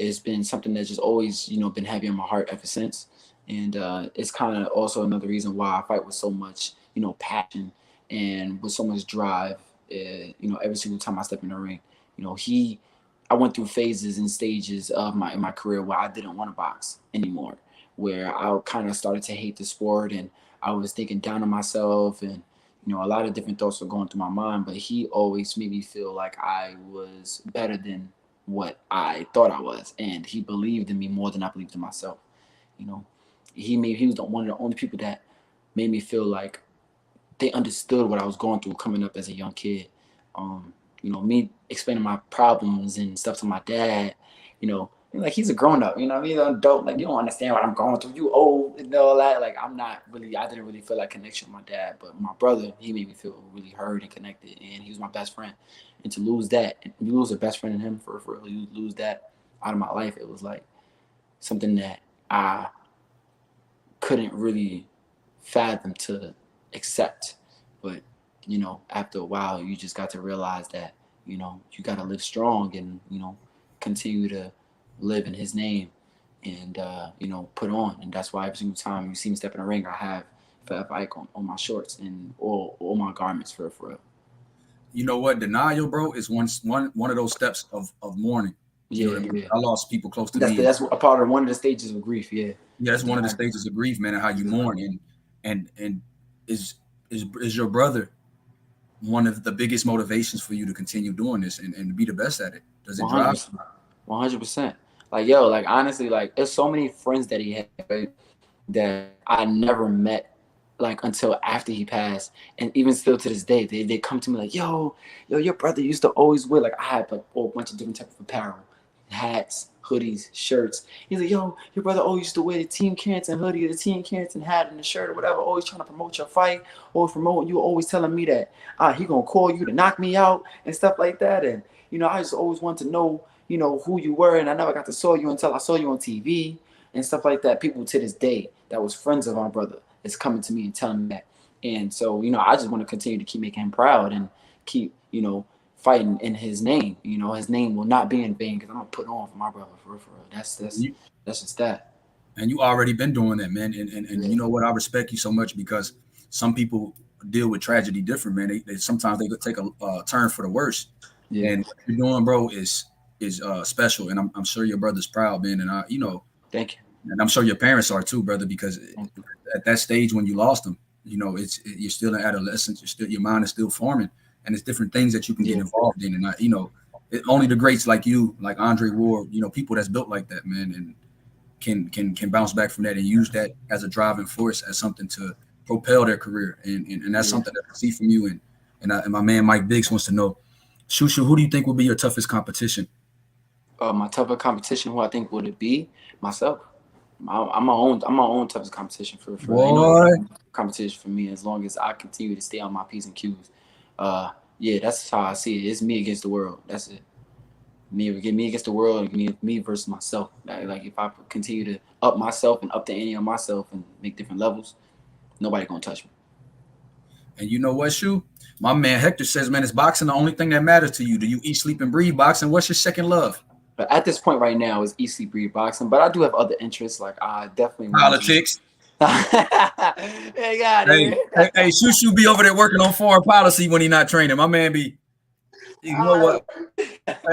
it's been something that's just always been heavy on my heart ever since. And it's kind of also another reason why I fight with so much passion and with so much drive. Every single time I step in the ring, I went through phases and stages of my career where I didn't want to box anymore, where I kind of started to hate the sport, and I was thinking down on myself, and a lot of different thoughts were going through my mind. But he always made me feel like I was better than what I thought I was, and he believed in me more than I believed in myself. He was one of the only people that made me feel like they understood what I was going through coming up as a young kid. Me explaining my problems and stuff to my dad, like, he's a grown up, he's an adult. Like, you don't understand what I'm going through. You old and all that. Like, I didn't really feel that connection with my dad, but my brother, he made me feel really heard and connected, and he was my best friend. And to lose that, and you lose a best friend in him for real, you lose that out of my life. It was like something that I couldn't really fathom to accept. But after a while, you just got to realize that you got to live strong and continue to live in his name and put on. And that's why every single time you see me step in the ring, I have Forever Ike on my shorts and all my garments for real. You know what? Denial, bro, is one of those steps of mourning. Yeah, I lost people close to me. That's a part of one of the stages of grief. Yeah, that's one of the stages of grief, man, and how you mourn. And is your brother one of the biggest motivations for you to continue doing this and be the best at it? Does it drive? 100%. Like, honestly, like, there's so many friends that he had, right, that I never met like until after he passed, and even still to this day, they come to me like, yo, your brother used to always wear, like, I had like a whole bunch of different type of apparel, hats, hoodies, shirts. He's like, yo, your brother always used to wear the Team Carrington hoodie, the Team Carrington hat, and the shirt or whatever, always trying to promote your fight, always promoting you, always telling me that he gonna call you to knock me out and stuff like that. And I just always wanted to know, who you were, and I never got to saw you until I saw you on TV and stuff like that. People to this day that was friends of our brother is coming to me and telling me that. And so, I just want to continue to keep making him proud and keep, fighting in his name. His name will not be in vain, because I'm gonna put on for my brother, for real. That's just that. And you already been doing that, man. And you know what? I respect you so much, because some people deal with tragedy different, man. They sometimes they could take a turn for the worse. Yeah. And what you're doing, bro, is special, and I'm sure your brother's proud, man. And thank you. And I'm sure your parents are too, brother, because at that stage when you lost them, you're still in adolescence. Your mind is still forming, and it's different things that you can get involved in. And only the greats like you, like Andre Ward, people that's built like that, man, and can bounce back from that and use that as a driving force, as something to propel their career. And that's something that I see from you. And my man Mike Biggs wants to know, Shu Shu, who do you think will be your toughest competition? My toughest competition, who I think would it be? Myself. I'm my own toughest competition for competition for me, as long as I continue to stay on my P's and Q's. That's how I see it. It's me against the world. That's it. Me against the world, me versus myself. Like if I continue to up myself and up the ante on myself and make different levels, nobody gonna touch me. And you know what, Shu? My man Hector says, man, is boxing the only thing that matters to you? Do you eat, sleep, and breathe boxing? What's your second love? But at this point right now is eat, sleep, breathe boxing. But I do have other interests. Like I definitely politics. Hey, Shu Shu be over there working on foreign policy when he not training. My man be, you know what?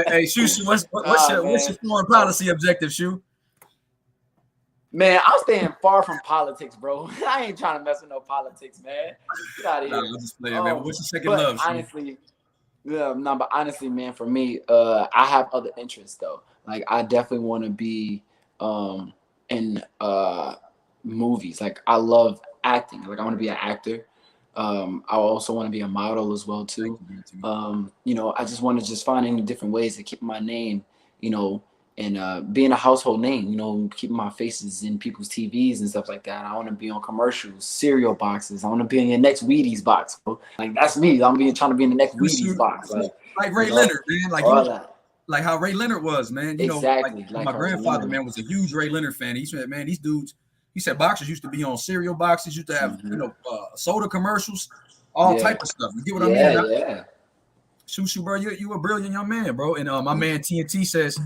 Hey, Shu Shu, what's your foreign policy objective, Shu? Man, I'm staying far from politics, bro. I ain't trying to mess with no politics, man. Get out of here. I'm just playing, man. What's your second love, honestly, but honestly, man, for me, I have other interests though. Like I definitely want to be in movies. Like I love acting. Like I want to be an actor. I also want to be a model as well too. I just want to find any different ways to keep my name, and being a household name, keeping my faces in people's TVs and stuff like that. I want to be on commercials, cereal boxes. I want to be in your next Wheaties box, bro. Like that's me. I'm trying to be in the next Wheaties box. Like Ray Leonard, man. Like how Ray Leonard was, man. Exactly. Like my grandfather, man, was a huge Ray Leonard fan. He said, man, these dudes, he said boxers used to be on cereal boxes, used to have, soda commercials, all type of stuff. You get what I mean? Yeah. Shu Shu, bro, you a brilliant young man, bro. And my man TNT says,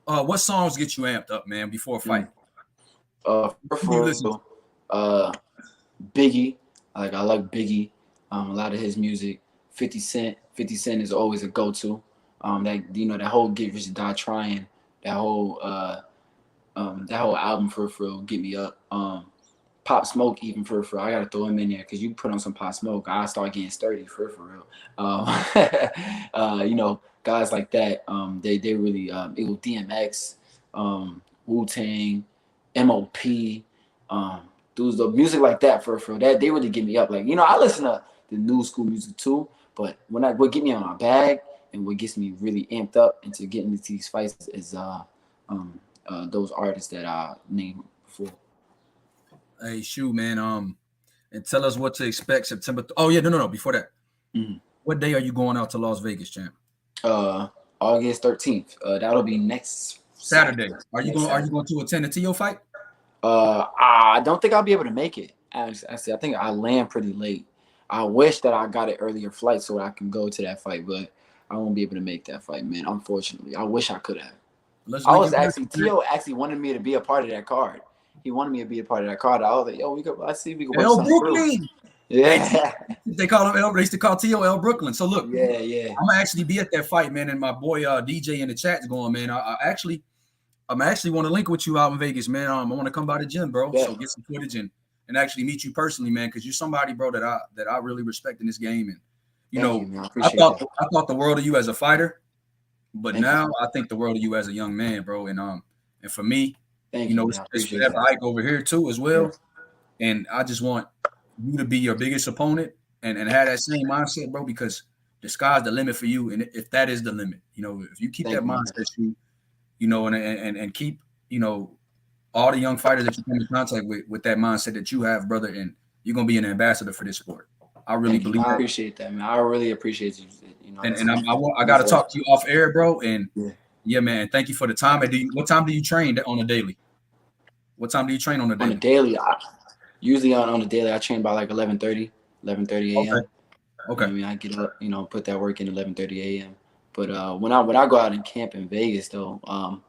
what songs get you amped up, man, before a fight? Biggie. I like Biggie. A lot of his music. 50 Cent. 50 Cent is always a go-to. That whole Get Rich or Die Trying, that whole album for real get me up. Pop Smoke, even for real. I gotta throw him in there, because you put on some Pop Smoke, I start getting sturdy for real. Guys like that, they really it was DMX, Wu-Tang, MOP, dudes, the music like that for real, that they really get me up. Like, I listen to the new school music too, but what get me on my bag and what gets me really amped up into getting into these fights is those artists that I named before. Hey, Shu, man, and tell us what to expect September. No. Before that, what day are you going out to Las Vegas, champ? August 13th. That'll be next Saturday. Are you going to attend the TO fight? I don't think I'll be able to make it. Actually, I think I land pretty late. I wish that I got an earlier flight so I can go to that fight, but I won't be able to make that fight, man. Unfortunately, I wish I could have. Tio actually wanted me to be a part of that card. He wanted me to be a part of that card. I was like, yo, we could work Brooklyn. Yeah. They call him L. They used to call T.O. L. Brooklyn. So look, yeah. I'm gonna actually be at that fight, man. And my boy DJ in the chat's going, man. I'm actually want to link with you out in Vegas, man. I want to come by the gym, bro. Yeah. So get some footage and actually meet you personally, man, because you're somebody, bro, that I really respect in this game. And I thought the world of you as a fighter, but now I think the world of you as a young man, bro. And for me, it's Forever Ike over here too as well. And I just want you to be your biggest opponent and have that same mindset, bro, because the sky's the limit for you. And if that is the limit, if you keep that mindset, and keep, all the young fighters that you come in contact with that mindset that you have, brother, and you're going to be an ambassador for this sport. I really believe that. I appreciate that, man. I really appreciate you. And I got to talk to you off air, bro. And yeah, man, thank you for the time. And what time do you train on a daily? What time do you train on a daily? On a daily, usually on a daily, I train by like 11:30 a.m. Okay. I mean, I get up, put that work in 11:30 a.m. But when I go out and camp in Vegas, though,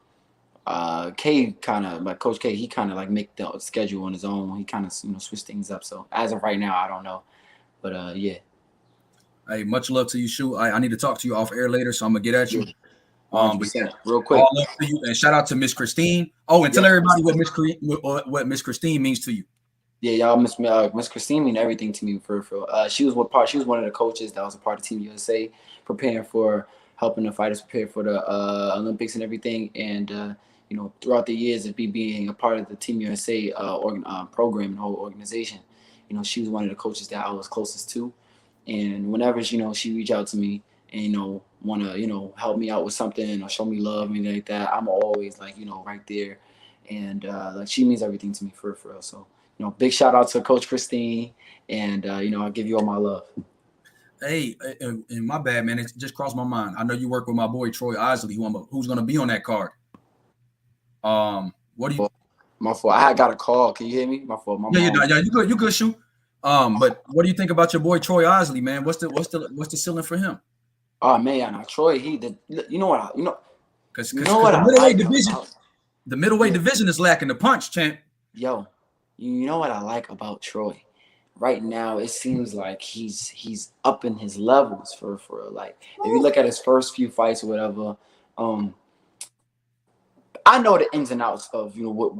Kay like Coach K, he kind of like make the schedule on his own. He kind of switch things up. So as of right now, I don't know, but yeah. Hey, much love to you, Shu. I need to talk to you off air later, so I'm gonna get at you. But yeah, real quick. All love to you, and shout out to Miss Christine. Oh, and tell everybody what Miss Christine means to you. Yeah, y'all, Miss Christine mean everything to me for she was one of the coaches that was a part of Team USA, helping the fighters prepare for the Olympics and everything. And throughout the years of being a part of the Team USA program and whole organization, she was one of the coaches that I was closest to. And whenever she reach out to me and want to help me out with something or show me love and anything like that, I'm always like right there. And like she means everything to me for real. So big shout out to Coach Christine, and I'll give you all my love. Hey, and my bad, man. It just crossed my mind. I know you work with my boy Troy Isley, who's going to be on that card. What do you? My fault. I got a call. Can you hear me? My fault. You good, Shu. But what do you think about your boy Troy Isley, man? What's the ceiling for him? Oh man, Troy. Because the middleweight division is lacking the punch, champ. Yo, you know what I like about Troy? Right now, it seems like he's up in his levels for like if you look at his first few fights or whatever. I know the ins and outs of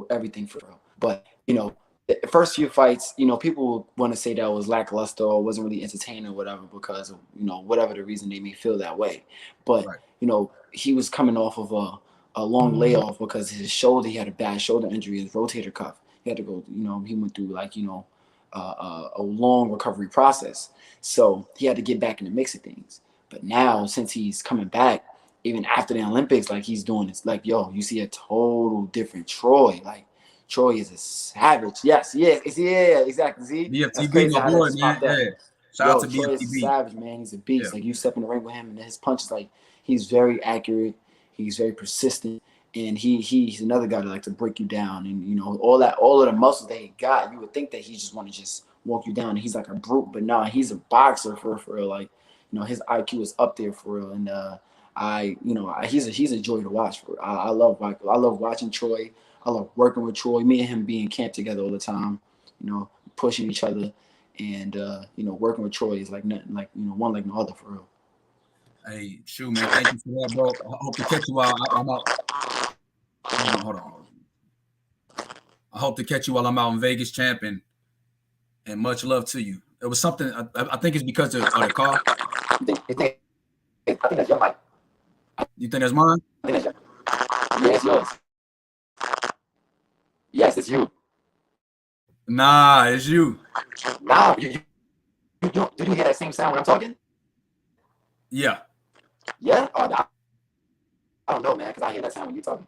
everything for real, but the first few fights, people want to say that was lackluster or wasn't really entertaining or whatever because of whatever the reason they may feel that way. But he was coming off of a long layoff because his shoulder, he had a bad shoulder injury, his rotator cuff. He had to go, he went through like a long recovery process, so he had to get back in the mix of things. But now, since he's coming back, even after the Olympics, like he's doing this, like you see a total different Troy. Like Troy is a savage. Yes, exactly. See, BFTB, my boy, man. Yeah. Shout out to Troy BFTB. Is a savage, man. He's a beast. Yeah. Like you step in the ring with him, and his punches, like he's very accurate. He's very persistent, and he's another guy that like to break you down, and all of the muscles that he got. You would think that he just want to just walk you down, and he's like a brute, but nah, he's a boxer for real. Like his IQ is up there for real, and he's a joy to watch. For real. I love watching Troy. I love working with Troy. Me and him being in camp together all the time, pushing each other, and working with Troy is like nothing, like one like no other for real. Hey, Shu, man, thank you for that, bro. I hope to catch you while I'm out. Hold on. I hope to catch you while I'm out in Vegas, champ, and much love to you. It was something. I think it's because of the car. I think that's your mic. You think that's mine? I think that's yeah, it's yours. Yes, it's you. Nah, it's you. Nah, did you hear that same sound when I'm talking? Yeah. Yeah? Oh, nah. I don't know, man, because I hear that sound when you're talking.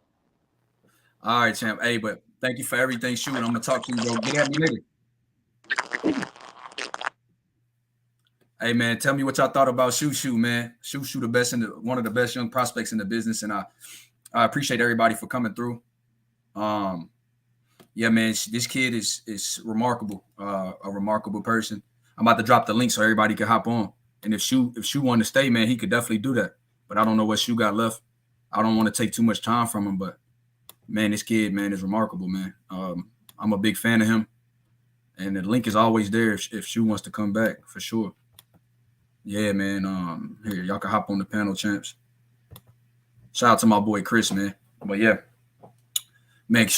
All right, champ. Hey, but thank you for everything, Shu, and I'm going to talk to you, bro. Get at me later. Hey, man, tell me what y'all thought about Shu Shu, man. Shu Shu, one of the best young prospects in the business, and I appreciate everybody for coming through. Yeah, man, this kid is remarkable, a remarkable person. I'm about to drop the link so everybody can hop on. And if Shu wanted to stay, man, he could definitely do that. But I don't know what Shu got left. I don't want to take too much time from him, but man, this kid, man, is remarkable, man. I'm a big fan of him, and the link is always there if Shu wants to come back for sure. Yeah, man. Here, y'all can hop on the panel, champs. Shout out to my boy Chris, man. But yeah, man,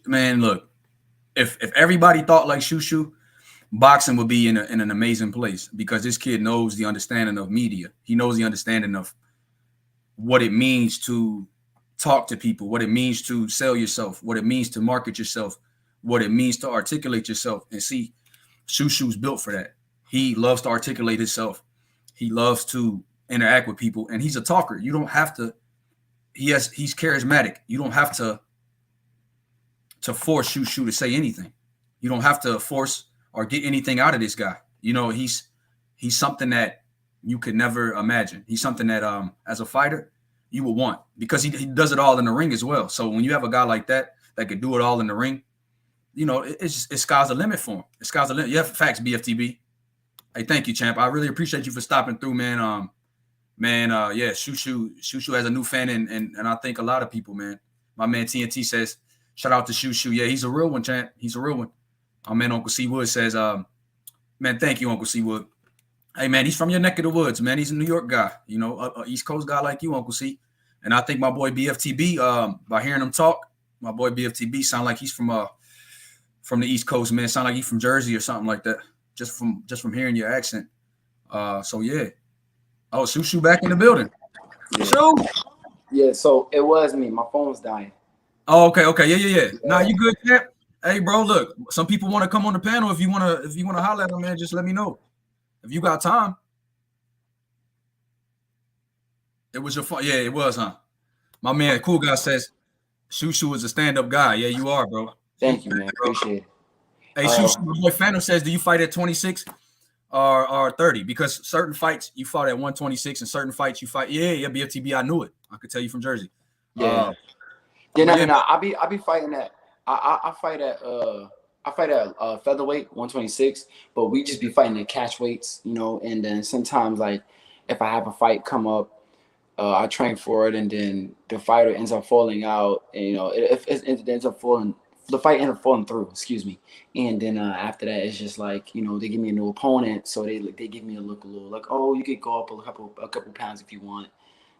man. Look, if everybody thought like Shu Shu, boxing would be in an amazing place because this kid knows the understanding of media. He knows the understanding of what it means to talk to people, what it means to sell yourself, what it means to market yourself, what it means to articulate yourself. And see, Shu Shu's built for that. He loves to articulate himself. He loves to interact with people, and he's a talker. You don't have to. He's charismatic. You don't have to force Shu Shu to say anything. You don't have to force or get anything out of this guy. You know, he's something that you could never imagine. He's something that as a fighter you would want, because he does it all in the ring as well. So when you have a guy like that could do it all in the ring, you know, it's sky's the limit for him. It's sky's the limit. Yeah, facts, BFTB. Hey, thank you, champ. I really appreciate you for stopping through, man. Yeah, Shu Shu has a new fan, and I think a lot of people, man. My man TNT says, shout out to Shu Shu. Yeah, he's a real one, champ. He's a real one. My man Uncle C Wood says, man, thank you, Uncle C Wood. Hey, man, he's from your neck of the woods, man. He's a New York guy, you know, a East Coast guy like you, Uncle C. And I think my boy BFTB, by hearing him talk, my boy BFTB sound like he's from the East Coast, man. Sound like he's from Jersey or something like that. Just from hearing your accent. So yeah. Oh, Shu Shu back in the building. Yeah. Shu. Yeah, so it was me. My phone was dying. Oh, okay. Yeah. Nah, you good, champ? Hey, bro, look. Some people want to come on the panel. If you wanna holler at them, man, just let me know. If you got time. It was your phone. Yeah, it was, huh? My man, Cool Guy says, Shu Shu is a stand-up guy. Yeah, you are, bro. Thank you, man. Appreciate it. Hey, Shu Shu, my boy Phenom says, do you fight at 26 or 30? Because certain fights you fought at 126 and certain fights you fight. Yeah, BFTB, I knew it. I could tell you from Jersey. No. I be fighting at I fight at featherweight 126, but we just be fighting at catch weights, you know. And then sometimes, like, if I have a fight come up, I train for it, and then the fighter ends up falling out, and, you know, if it ends up falling, the fight ends up falling through, excuse me. And then after that, it's just like, you know, they give me a new opponent, so they give me a little like, oh, you could go up a couple pounds if you want,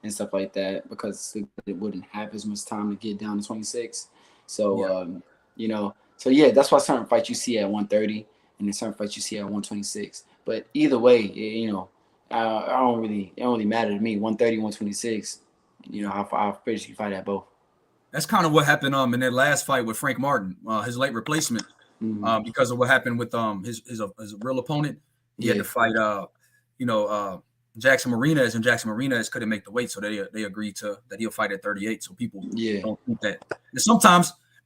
and stuff like that, because it wouldn't have as much time to get down to 26. So you know, so yeah, that's why certain fights you see at 130 and then certain fights you see at 126. But either way, you know, it don't really matter to me. 130, 126, you know, I'll basically fight at both. That's kind of what happened in that last fight with Frank Martin, his late replacement, because of what happened with his real opponent. He had to fight Jackson Marinas, and Jackson Marinas couldn't make the weight, so they agreed to that he'll fight at 38. So people don't think that.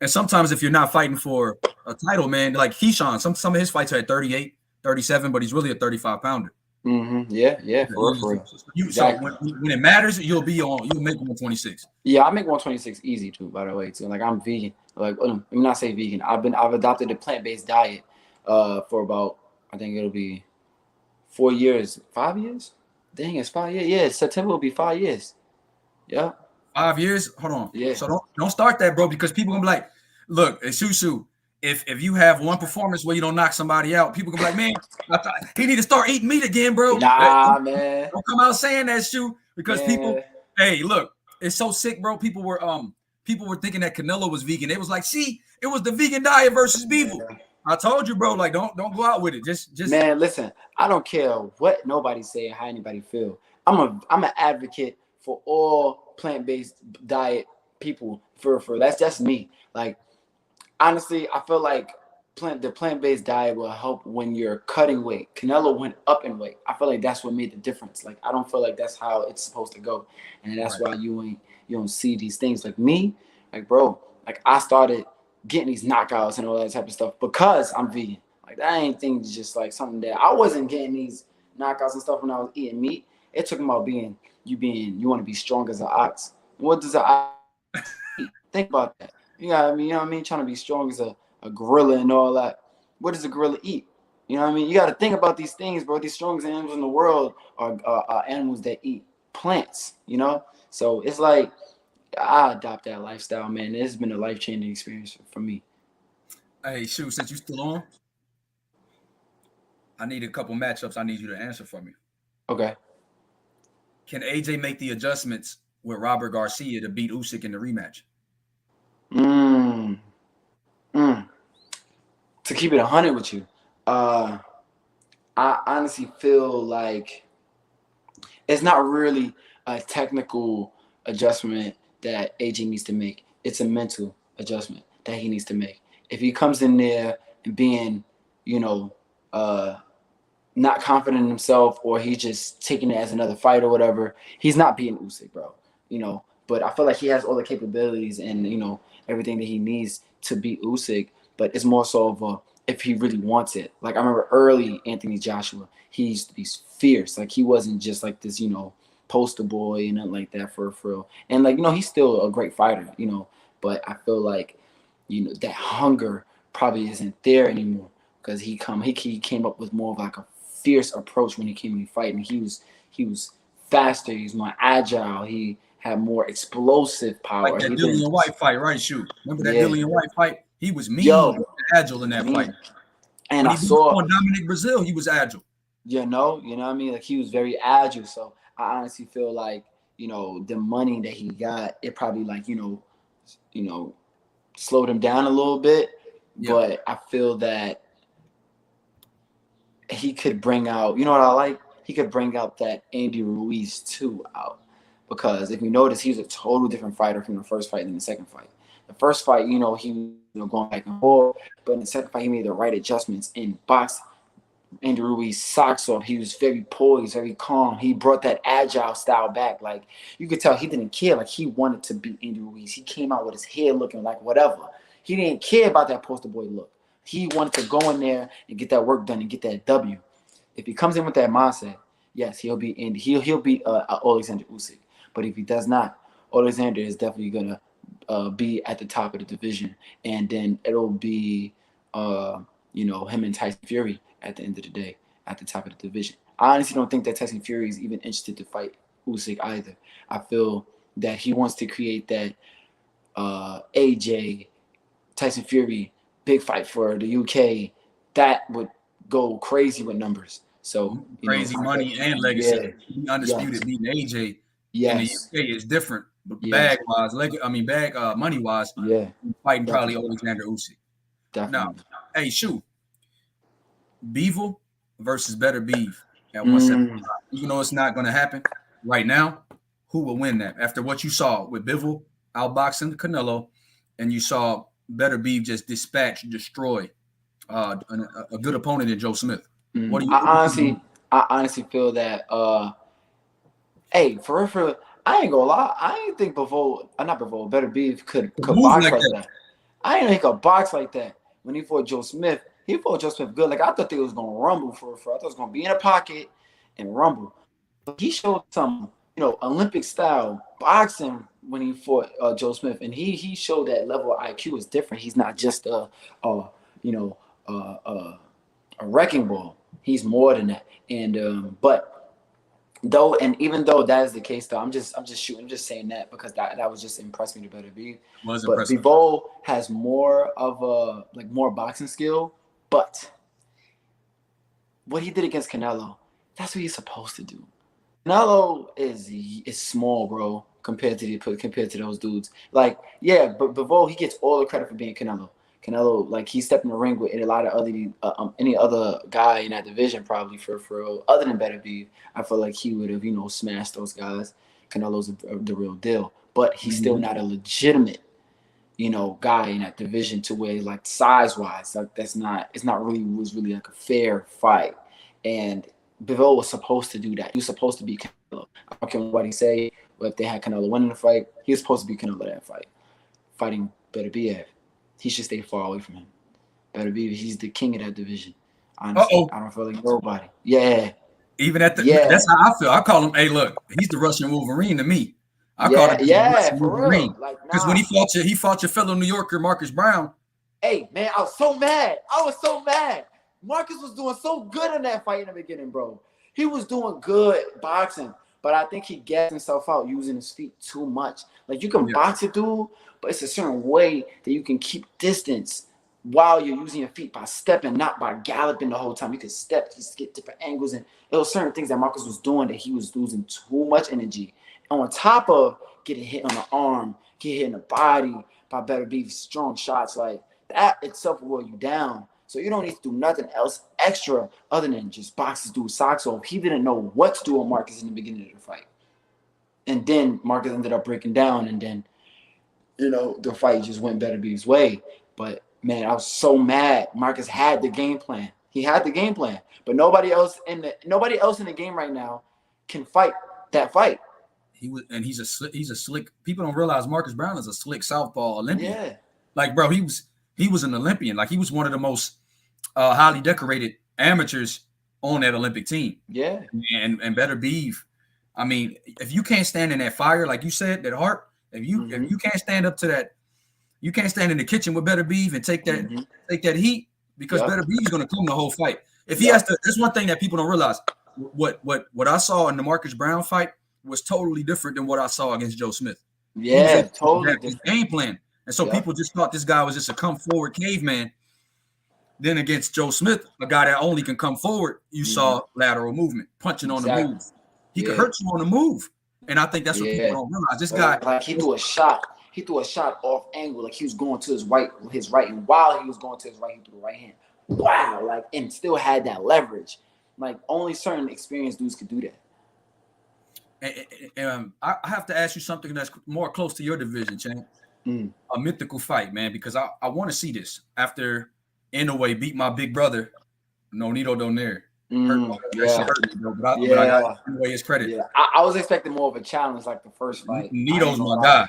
And sometimes if you're not fighting for a title, man, like Keyshawn, some of his fights are at 38, 37, but he's really a 35 pounder. Yeah, for real. So when it matters, you'll make 126. Yeah, I make 126 easy too, by the way, too. Like, I'm vegan. Like, let me not say vegan. I've adopted a plant-based diet for about, I think it'll be 4 years, 5 years. Dang, it's 5 years. Yeah, September will be 5 years. Yeah. 5 years? Hold on. Yeah. So don't start that, bro, because people gonna be like, look, Shu Shu, if you have one performance where you don't knock somebody out, people gonna be like, man, he need to start eating meat again, bro. Nah, man. Don't come out saying that, Shu, because people, hey, look, it's so sick, bro. People were thinking that Canelo was vegan. They was like, see, it was the vegan diet versus Beevil. I told you, bro, like, don't go out with it. Just man, listen, I don't care what nobody say, how anybody feel. I'm an advocate for all plant-based diet people. For that's me. Like, honestly, I feel like the plant-based diet will help when you're cutting weight. Canelo went up in weight. I feel like that's what made the difference. Like, I don't feel like that's how it's supposed to go, and that's why you don't see these things. Like me, like, bro, like, I started getting these knockouts and all that type of stuff because I'm vegan. Like, that ain't things just like something that I wasn't getting these knockouts and stuff when I was eating meat. It took about you want to be strong as an ox. What does an ox eat? Think about that. You know what I mean? Trying to be strong as a gorilla and all that. What does a gorilla eat? You know what I mean? You got to think about these things, bro. These strongest animals in the world are animals that eat plants, you know? So it's like, I adopt that lifestyle, man. It's been a life-changing experience for me. Hey, Shu, since you still on, I need a couple matchups I need you to answer for me. Okay. Can AJ make the adjustments with Robert Garcia to beat Usyk in the rematch? To keep it 100 with you, I honestly feel like it's not really a technical adjustment that AJ needs to make. It's a mental adjustment that he needs to make. if he comes in there and being, not confident in himself, or he's just taking it as another fight or whatever, he's not beating Usyk, bro. But I feel like he has all the capabilities and everything that he needs to beat Usyk. But it's more so of if he really wants it. Like I remember early Anthony Joshua, he used to be fierce. Like he wasn't just like this, poster boy and nothing like that for real. And like he's still a great fighter, But I feel like that hunger probably isn't there anymore because he came up with more of like a fierce approach when he came to fight, and he was faster, he was more agile, he had more explosive power. Like that Dillian White fight, right? Shoot, remember that Dillian White fight? He was mean, agile in that fight. And when he saw on Dominic Brazil, he was agile. You know what I mean? Like he was very agile. So I honestly feel like the money that he got, it probably like slowed him down a little bit. Yeah. But I feel that he could bring out, what I like? He could bring out that Andy Ruiz 2 out. Because if you notice, he was a total different fighter from the first fight than the second fight. The first fight, he was going back and forth. But in the second fight, he made the right adjustments and boxed Andy Ruiz socks off. He was very poised, very calm. He brought that agile style back. Like you could tell he didn't care. Like he wanted to beat Andy Ruiz. He came out with his hair looking like whatever. He didn't care about that poster boy look. He wanted to go in there and get that work done and get that W. If he comes in with that mindset, yes, he'll be Andy. He'll be Alexander Usyk. But if he does not, Alexander is definitely gonna be at the top of the division, and then it'll be him and Tyson Fury at the end of the day at the top of the division. I honestly don't think that Tyson Fury is even interested to fight Usyk either. I feel that he wants to create that AJ Tyson Fury big fight for the UK. That would go crazy with numbers. So crazy money and legacy. Yeah. Undisputed beating AJ in the UK is different. But bag wise, money wise, fighting probably Alexander Usyk. Definitely. Now, hey, Shu, Bivol versus Better Beef at 175. Even though it's not going to happen right now, who will win that? After what you saw with Bivol outboxing Canelo, and you saw Better Beef just destroy a good opponent in Joe Smith. What do you? I honestly feel that. Hey, for real, I ain't gonna lie. I ain't think Better Beef could box like that. I ain't know he could box like that when he fought Joe Smith. He fought Joe Smith good. Like I thought they was gonna rumble for. I thought it was gonna be in a pocket and rumble. But he showed some, Olympic style boxing when he fought Joe Smith, and he showed that level of IQ is different. He's not just a wrecking ball. He's more than that. And even though that is the case, though, I'm just saying that because that was just impressed me to Better Beef. But Bivol has more of more boxing skill. But what he did against Canelo, that's what he's supposed to do. Canelo is small, bro, compared to those dudes. Like, yeah, but Bivol, he gets all the credit for being Canelo. Canelo, like he stepped in the ring with a lot of any other guy in that division probably for other than Better Beef. I feel like he would have smashed those guys. Canelo's the real deal, but he's still not a legitimate guy in that division to where like size wise, like it's not really like a fair fight. And Bivol was supposed to do that. He was supposed to be Canelo. I don't care what he say. But if they had Canelo winning the fight, he was supposed to be Canelo that fight. Fighting Better Beef, he should stay far away from him. Better Beef, he's the king of that division. Honestly, I don't feel like nobody. Yeah. Even that's how I feel. I call him. Hey, look, he's the Russian Wolverine to me. I call him Russian Wolverine because when he fought your fellow New Yorker Marcus Brown. Hey man, I was so mad. Marcus was doing so good in that fight in the beginning, bro. He was doing good boxing, but I think he gassed himself out using his feet too much. Like you can box a dude, but it's a certain way that you can keep distance while you're using your feet by stepping, not by galloping the whole time. You can step, just get different angles, and there were certain things that Marcus was doing that he was losing too much energy. And on top of getting hit on the arm, get hit in the body by Better Beef's strong shots, like that itself will wear you down. So you don't need to do nothing else extra other than just box this dude's socks off. He didn't know what to do on Marcus in the beginning of the fight. And then Marcus ended up breaking down, and then, the fight just went Better Beef's way. But Man, I was so mad. Marcus had the game plan. He had the game plan, but nobody else in the game right now can fight that fight. He's a slick. People don't realize Marcus Brown is a slick southpaw Olympian. Yeah. Like, bro, he was an Olympian. Like, he was one of the most highly decorated amateurs on that Olympic team. Yeah. And better beef. I mean, if you can't stand in that fire, like you said, that heart, if you can't stand up to that, you can't stand in the kitchen with better beef and take that heat, because better beef is going to come the whole fight. If he has to, that's one thing that people don't realize. What I saw in the Marcus Brown fight was totally different than what I saw against Joe Smith. Yeah, totally different game plan. And so people just thought this guy was just a come forward caveman. Then against Joe Smith, a guy that only can come forward, you saw lateral movement, punching on the move. He could hurt you on the move. And I think that's what people don't realize. This guy, like, he threw a shot off angle, like he was going to his right, and while he was going to his right, he threw the right hand. Wow, like, and still had that leverage. Like, only certain experienced dudes could do that. And I have to ask you something that's more close to your division, Champ. A mythical fight, man, because I want to see this after Inoue beat my big brother, Nonito Donaire. Hurt me, bro, but I got Inoue his credit. Yeah, I was expecting more of a challenge like the first fight. Nito's my guy.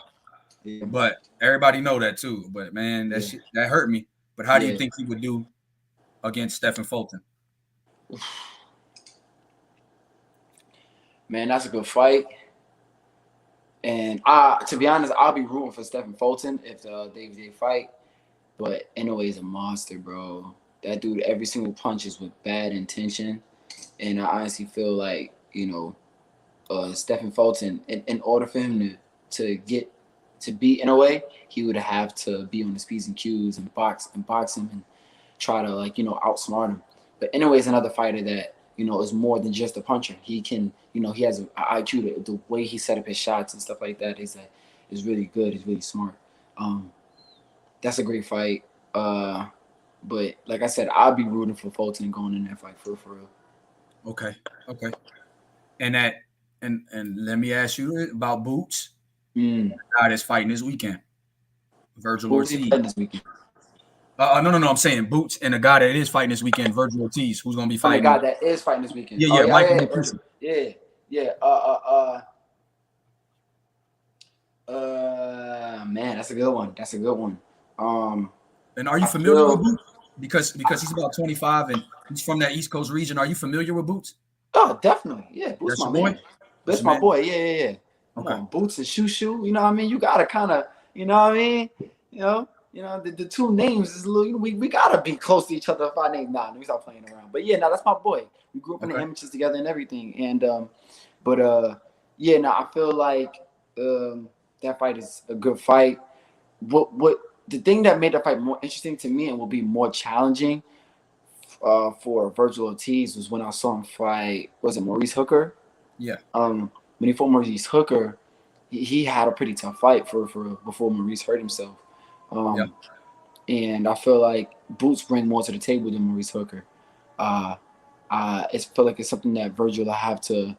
Yeah. But everybody know that too. But man, that hurt me. But how do you think he would do against Stephen Fulton? Man, that's a good fight. And to be honest, I'll be rooting for Stephen Fulton if they fight. But Inoue is a monster, bro. That dude, every single punch is with bad intention. And I honestly feel like, Stephen Fulton, in order for him to beat Inoue, he would have to be on his P's and Q's and box him and try to, outsmart him. But Inoue is another fighter that, is more than just a puncher. He can, he has an IQ. The way he set up his shots and stuff like that is really good. He's really smart. That's a great fight. But like I said, I'll be rooting for Fulton going in that fight for real. Okay. And let me ask you about Boots. The guy that's fighting this weekend, Vergil Ortiz. This weekend? No. I'm saying Boots and a guy that is fighting this weekend, Vergil Ortiz, who's going to be fighting. The guy that is fighting this weekend. Man, that's a good one. And are you familiar with Boots? Because he's about 25 and he's from that East Coast region. Are you familiar with Boots? Oh, definitely. Yeah, Boots my boy. That's my boy. Yeah. Okay. Boots and Shu Shu. You know what I mean? You gotta kind of, you know what I mean? The two names is a little. We gotta be close to each other. If I name let me stop playing around. But yeah, that's my boy. We grew up in the amateurs together and everything. And I feel like that fight is a good fight. What the thing that made that fight more interesting to me and will be more challenging for Vergil Ortiz was when I saw him fight. Was it Maurice Hooker? Yeah. When he fought Maurice Hooker, he had a pretty tough fight for before Maurice hurt himself. And I feel like Boots bring more to the table than Maurice Hooker. I feel like it's something that Vergil will have to,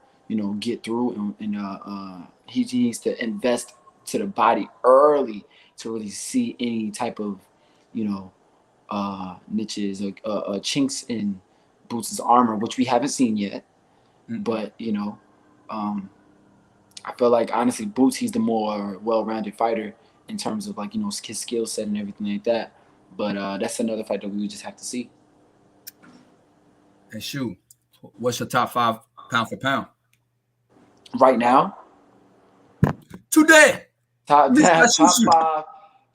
get through, and he needs to invest to the body early to really see any type of, niches or chinks in Boots' armor, which we haven't seen yet. But I feel like honestly, Boots, he's the more well-rounded fighter in terms of his skill set and everything like that. But that's another fight that we would just have to see. And Shu, what's your top 5 pound for pound right now? Today. Top 5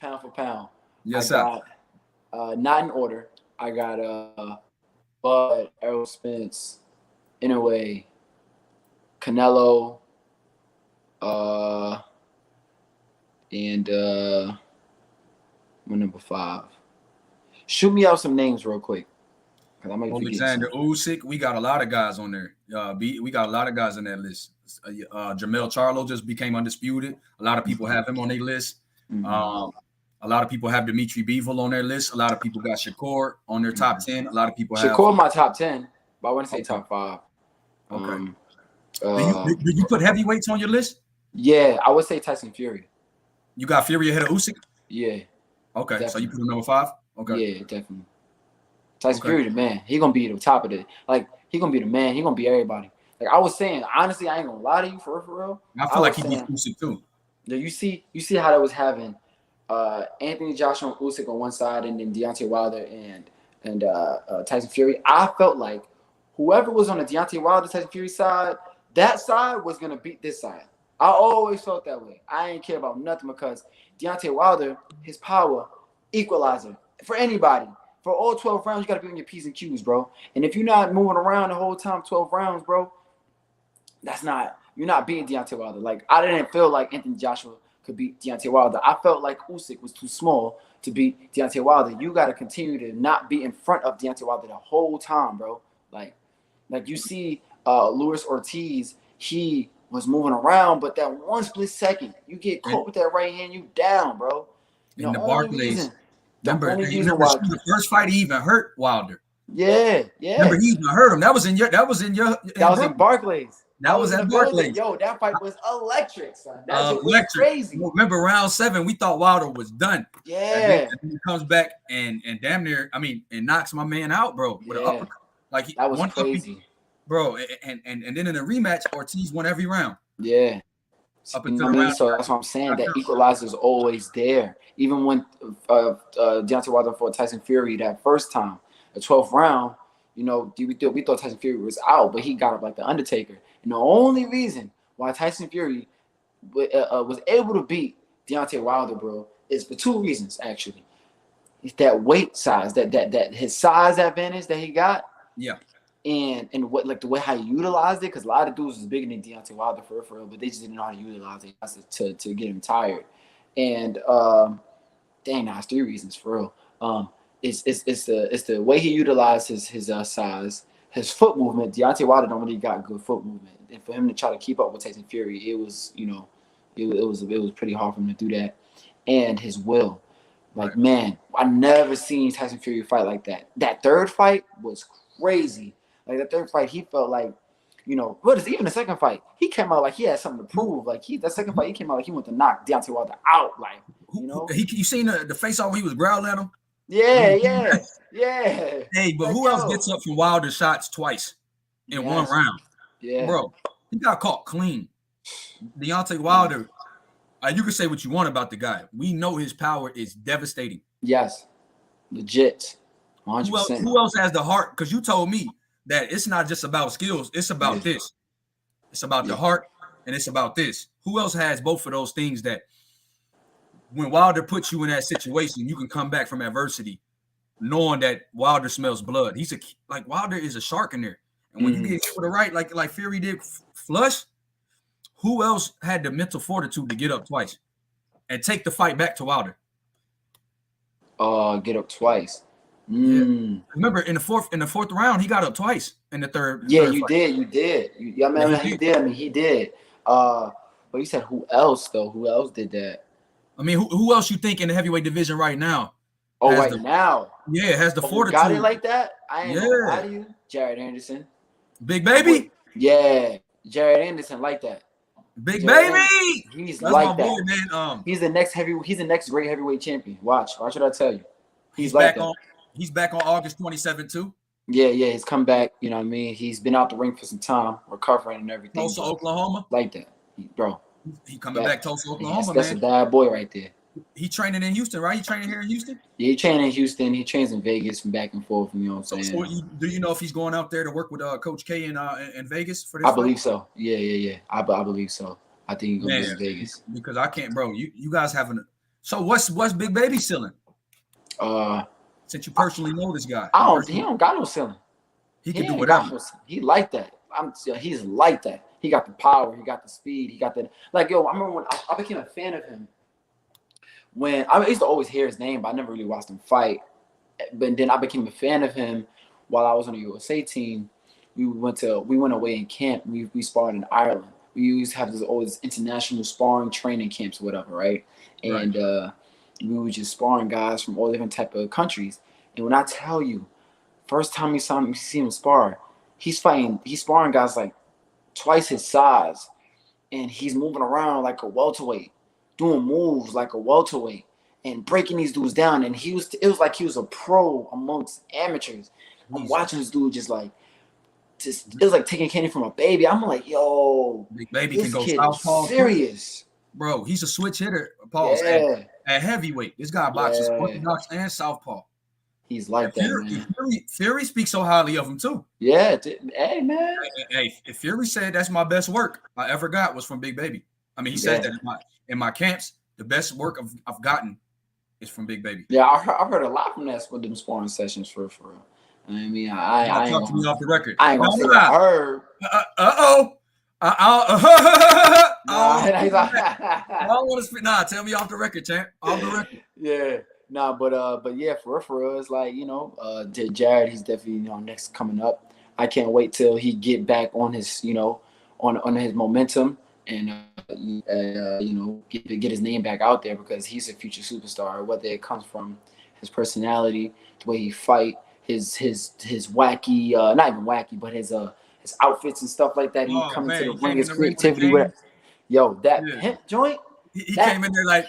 pound for pound. Yes, sir. Not in order. I got Bud, Errol Spence, Inoue, Canelo, and my number 5. Shoot me out some names real quick. Alexander Usyk, we got a lot of guys on there. We got a lot of guys on that list. Jamel Charlo just became undisputed. A lot of people have him on their list. A lot of people have Dimitri Bivol on their list. A lot of people got Shakur on their top 10. A lot of people have Shakur my top 10, but I want to say top 5. Okay. Did you put heavyweights on your list? Yeah, I would say Tyson Fury. You got Fury ahead of Usyk? Yeah. Okay, definitely. So you put him number 5? Okay. Yeah, definitely. Tyson Fury, the man. He gonna be the top of it. Like he gonna be the man. He gonna be everybody. Like I was saying, honestly, I ain't gonna lie to you for real. I feel like he beats Usyk too. You see how that was having Anthony Joshua and Usyk on one side, and then Deontay Wilder and Tyson Fury. I felt like whoever was on the Deontay Wilder Tyson Fury side, that side was gonna beat this side. I always felt that way. I ain't care about nothing because Deontay Wilder, his power, equalizer for anybody. For all 12 rounds, you got to be on your P's and Q's, bro. And if you're not moving around the whole time, 12 rounds, bro, you're not beating Deontay Wilder. Like, I didn't feel like Anthony Joshua could beat Deontay Wilder. I felt like Usyk was too small to beat Deontay Wilder. You got to continue to not be in front of Deontay Wilder the whole time, bro. Like you see Luis Ortiz, he was moving around, but that one split second, you get caught with that right hand, you down, bro. In the Barclays. Remember the first fight he even hurt Wilder. Yeah. Remember he even hurt him. That was in Barclays. That was at Barclays. Yo, that fight was electric, son. That was electric. Crazy. Remember round 7, we thought Wilder was done. Yeah. And then he comes back and damn near, and knocks my man out, bro. With an uppercut. Like that was crazy. Bro, and then in the rematch, Ortiz won every round. Yeah. Up until the round. So that's what I'm saying. That equalizer is always there. Even when Deontay Wilder fought Tyson Fury that first time, the 12th round, we thought Tyson Fury was out, but he got up like the Undertaker. And the only reason why Tyson Fury was able to beat Deontay Wilder, bro, is for 2 reasons actually. It's that weight size, that his size advantage that he got. Yeah. And what, like, the way how he utilized it, because a lot of dudes was bigger than Deontay Wilder for real, but they just didn't know how to utilize it to get him tired. And it's 3 reasons for real. It's the way he utilized his size, his foot movement. Deontay Wilder don't really got good foot movement, and for him to try to keep up with Tyson Fury, it was it was pretty hard for him to do that. And his will, like, man, I never seen Tyson Fury fight like that. That third fight was crazy. Like, the third fight, he felt like, what is even the second fight? He came out like he had something to prove. Like, that second fight, he came out like he wanted to knock Deontay Wilder out. Like, you seen the face off when he was growling at him? Yeah. Hey, but who else gets up from Wilder shots twice in one round? Yeah, bro, he got caught clean. Deontay Wilder, you can say what you want about the guy. We know his power is devastating. Yes, legit. 100%. Who else has the heart? Because you told me that it's not just about skills. It's about this. It's about the heart, and it's about this. Who else has both of those things that when Wilder puts you in that situation, you can come back from adversity knowing that Wilder smells blood. Wilder is a shark in there. And when you get hit with a right, like Fury did flush, who else had the mental fortitude to get up twice and take the fight back to Wilder? Get up twice. Yeah. Remember, in the fourth round, he got up twice. In the third. Yeah, third you fight. did. You did. He did. But you said who else though? Who else did that? Who else you think in the heavyweight division right now? Now? Yeah, has the fortitude. Got it like that? I ain't gonna lie to you. Jared Anderson. Big baby? Yeah. Jared Anderson like that. Big baby! He's That's like my that. boy, man. He's the next great heavyweight champion. Watch what I tell you. He's like back that. He's back on August 27th too. Yeah, he's come back. You know what I mean? He's been out the ring for some time, recovering and everything. Tulsa, Oklahoma. Like that, bro. He coming back Tulsa, Oklahoma, that's man. a bad boy right there. He training in Houston, right? He training here in Houston? Yeah, he training in Houston. He trains in Vegas from back and forth. You know what I'm saying? So do you know if he's going out there to work with Coach K in Vegas for this? I believe so. Yeah. I believe so. I think he's going to be in Vegas. Because I can't, bro. You guys having so what's Big Baby ceiling? Since you personally know this guy. He don't got no ceiling. He can do whatever. He like that. He's like that. He got the power. He got the speed. He got the I remember when I became a fan of him. When I used to always hear his name, but I never really watched him fight. But then I became a fan of him while I was on the USA team. We went away in camp. We sparred in Ireland. We used to have this international sparring training camps or whatever, right? And we were just sparring guys from all different type of countries. And when I tell you, first time we see him spar, he's sparring guys like twice his size, and he's moving around like a welterweight, doing moves like a welterweight. and breaking these dudes down. And it was like he was a pro amongst amateurs. I'm watching this dude just it was like taking candy from a baby. I'm like, yo, Big Baby this can go kid southpaw. is serious. Bro, he's a switch hitter. Pause. Yeah. At heavyweight. This guy boxes orthodox and southpaw. He's like that, man. Fury speaks so highly of him, too. Yeah. Hey, man. Hey, if Fury said that's my best work I ever got was from Big Baby. I mean, he said that in my camps, the best work I've gotten is from Big Baby. Yeah, I've heard a lot from that with them sparring sessions for real. I mean, I talk to me off the record. I ain't gonna say I heard. I don't want to speak. Nah, tell me off the record, champ. Off the record. Yeah. Nah, but yeah, for real, it's like, Jared, he's definitely, next coming up. I can't wait till he get back on his, on his momentum and get his name back out there, because he's a future superstar, whether it comes from his personality, the way he fight, his wacky, not even wacky, but his outfits and stuff like that. He coming to the ring, his creativity with it. Yo, that pimp joint. He came in there like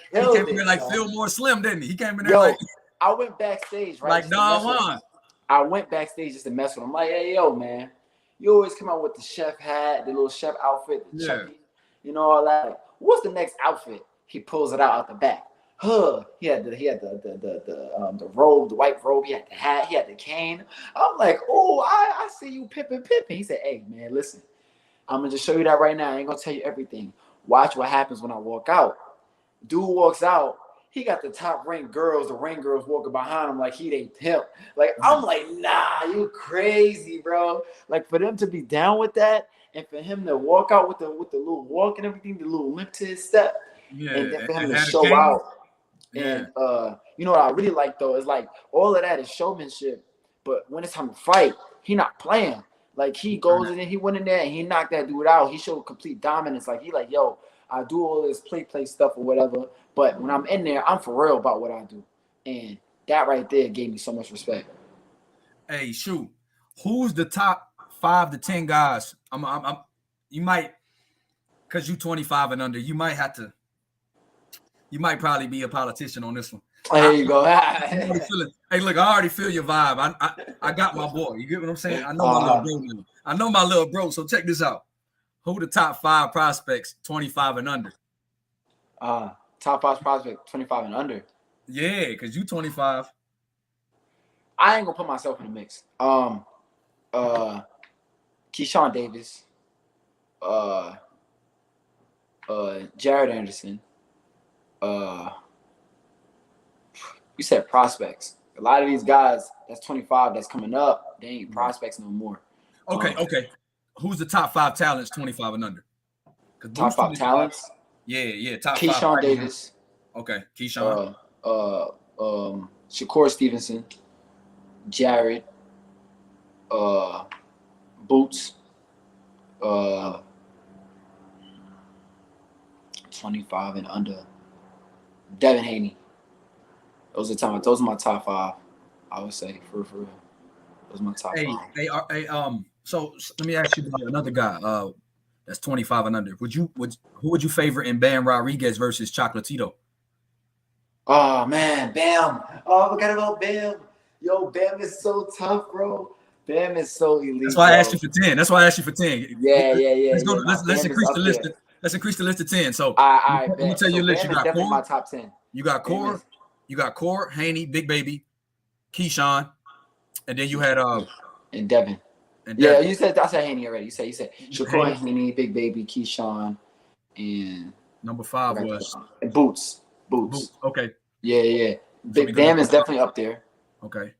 Fillmore Slim, didn't he? He came in there like I went backstage, right? Like Don Juan. I went backstage just to mess with him. I'm like, hey, yo, man, you always come out with the chef hat, the little chef outfit, the chunky, all that. Like, what's the next outfit? He pulls it out the back. He had the robe, the white robe. He had the hat. He had the cane. I'm like, oh, I see you pimping. He said, hey, man, listen, I'm gonna just show you that right now. I ain't gonna tell you everything. Watch what happens when I walk out. Dude walks out. He got the top ranked girls, the ring girls walking behind him like he they pimp. Like, I'm like, nah, you crazy, bro. Like, for them to be down with that, and for him to walk out with the little walk and everything, the little limp to his step, and then for him to show out. And what I really like though is like all of that is showmanship, but when it's time to fight, he not playing. Like, he goes in and he went in there and he knocked that dude out. He showed complete dominance. Like, he like, yo, I do all this play stuff or whatever, but when I'm in there, I'm for real about what I do. And that right there gave me so much respect. Hey, Shu, who's the top 5 to 10 guys? You might, because you 25 and under, you might probably be a politician on this one. There you go. Hey, look, I already feel your vibe. I got my boy. You get what I'm saying? I know my little bro. I know my little bro. So check this out. Who the top 5 prospects 25 and under? Top 5 prospect 25 and under. Yeah, because you 25. I ain't gonna put myself in the mix. Keyshawn Davis, Jared Anderson. You said prospects. A lot of these guys that's 25 that's coming up, they ain't prospects no more. Okay. Who's the top 5 talents 25 and under? Top 5 talents? Yeah. Top Keyshawn 5. Davis. Okay, Keyshawn. Shakur Stevenson. Jared. Boots. 25 and under. Devin Haney. Those are my top 5. I would say for real. Those are my top 5. So let me ask you about another guy. That's 25 and under. Who would you favor in Bam Rodriguez versus Chocolatito? Oh man, Bam! Oh, I forgot about Bam. Yo, Bam is so tough, bro. Bam is so elite. That's why I asked you for 10. Yeah. Let's increase the list. Let's increase the list to 10. So let me tell you a list. You got Core. My top 10. You got Core. You got Core, Haney, Big Baby, Keyshawn, and then you had and Devin. Yeah, I said Haney already. You said Shakur, Haney, Big Baby, Keyshawn, and number 5 was Boots. Okay. Yeah. Big Bam is definitely up there. Okay.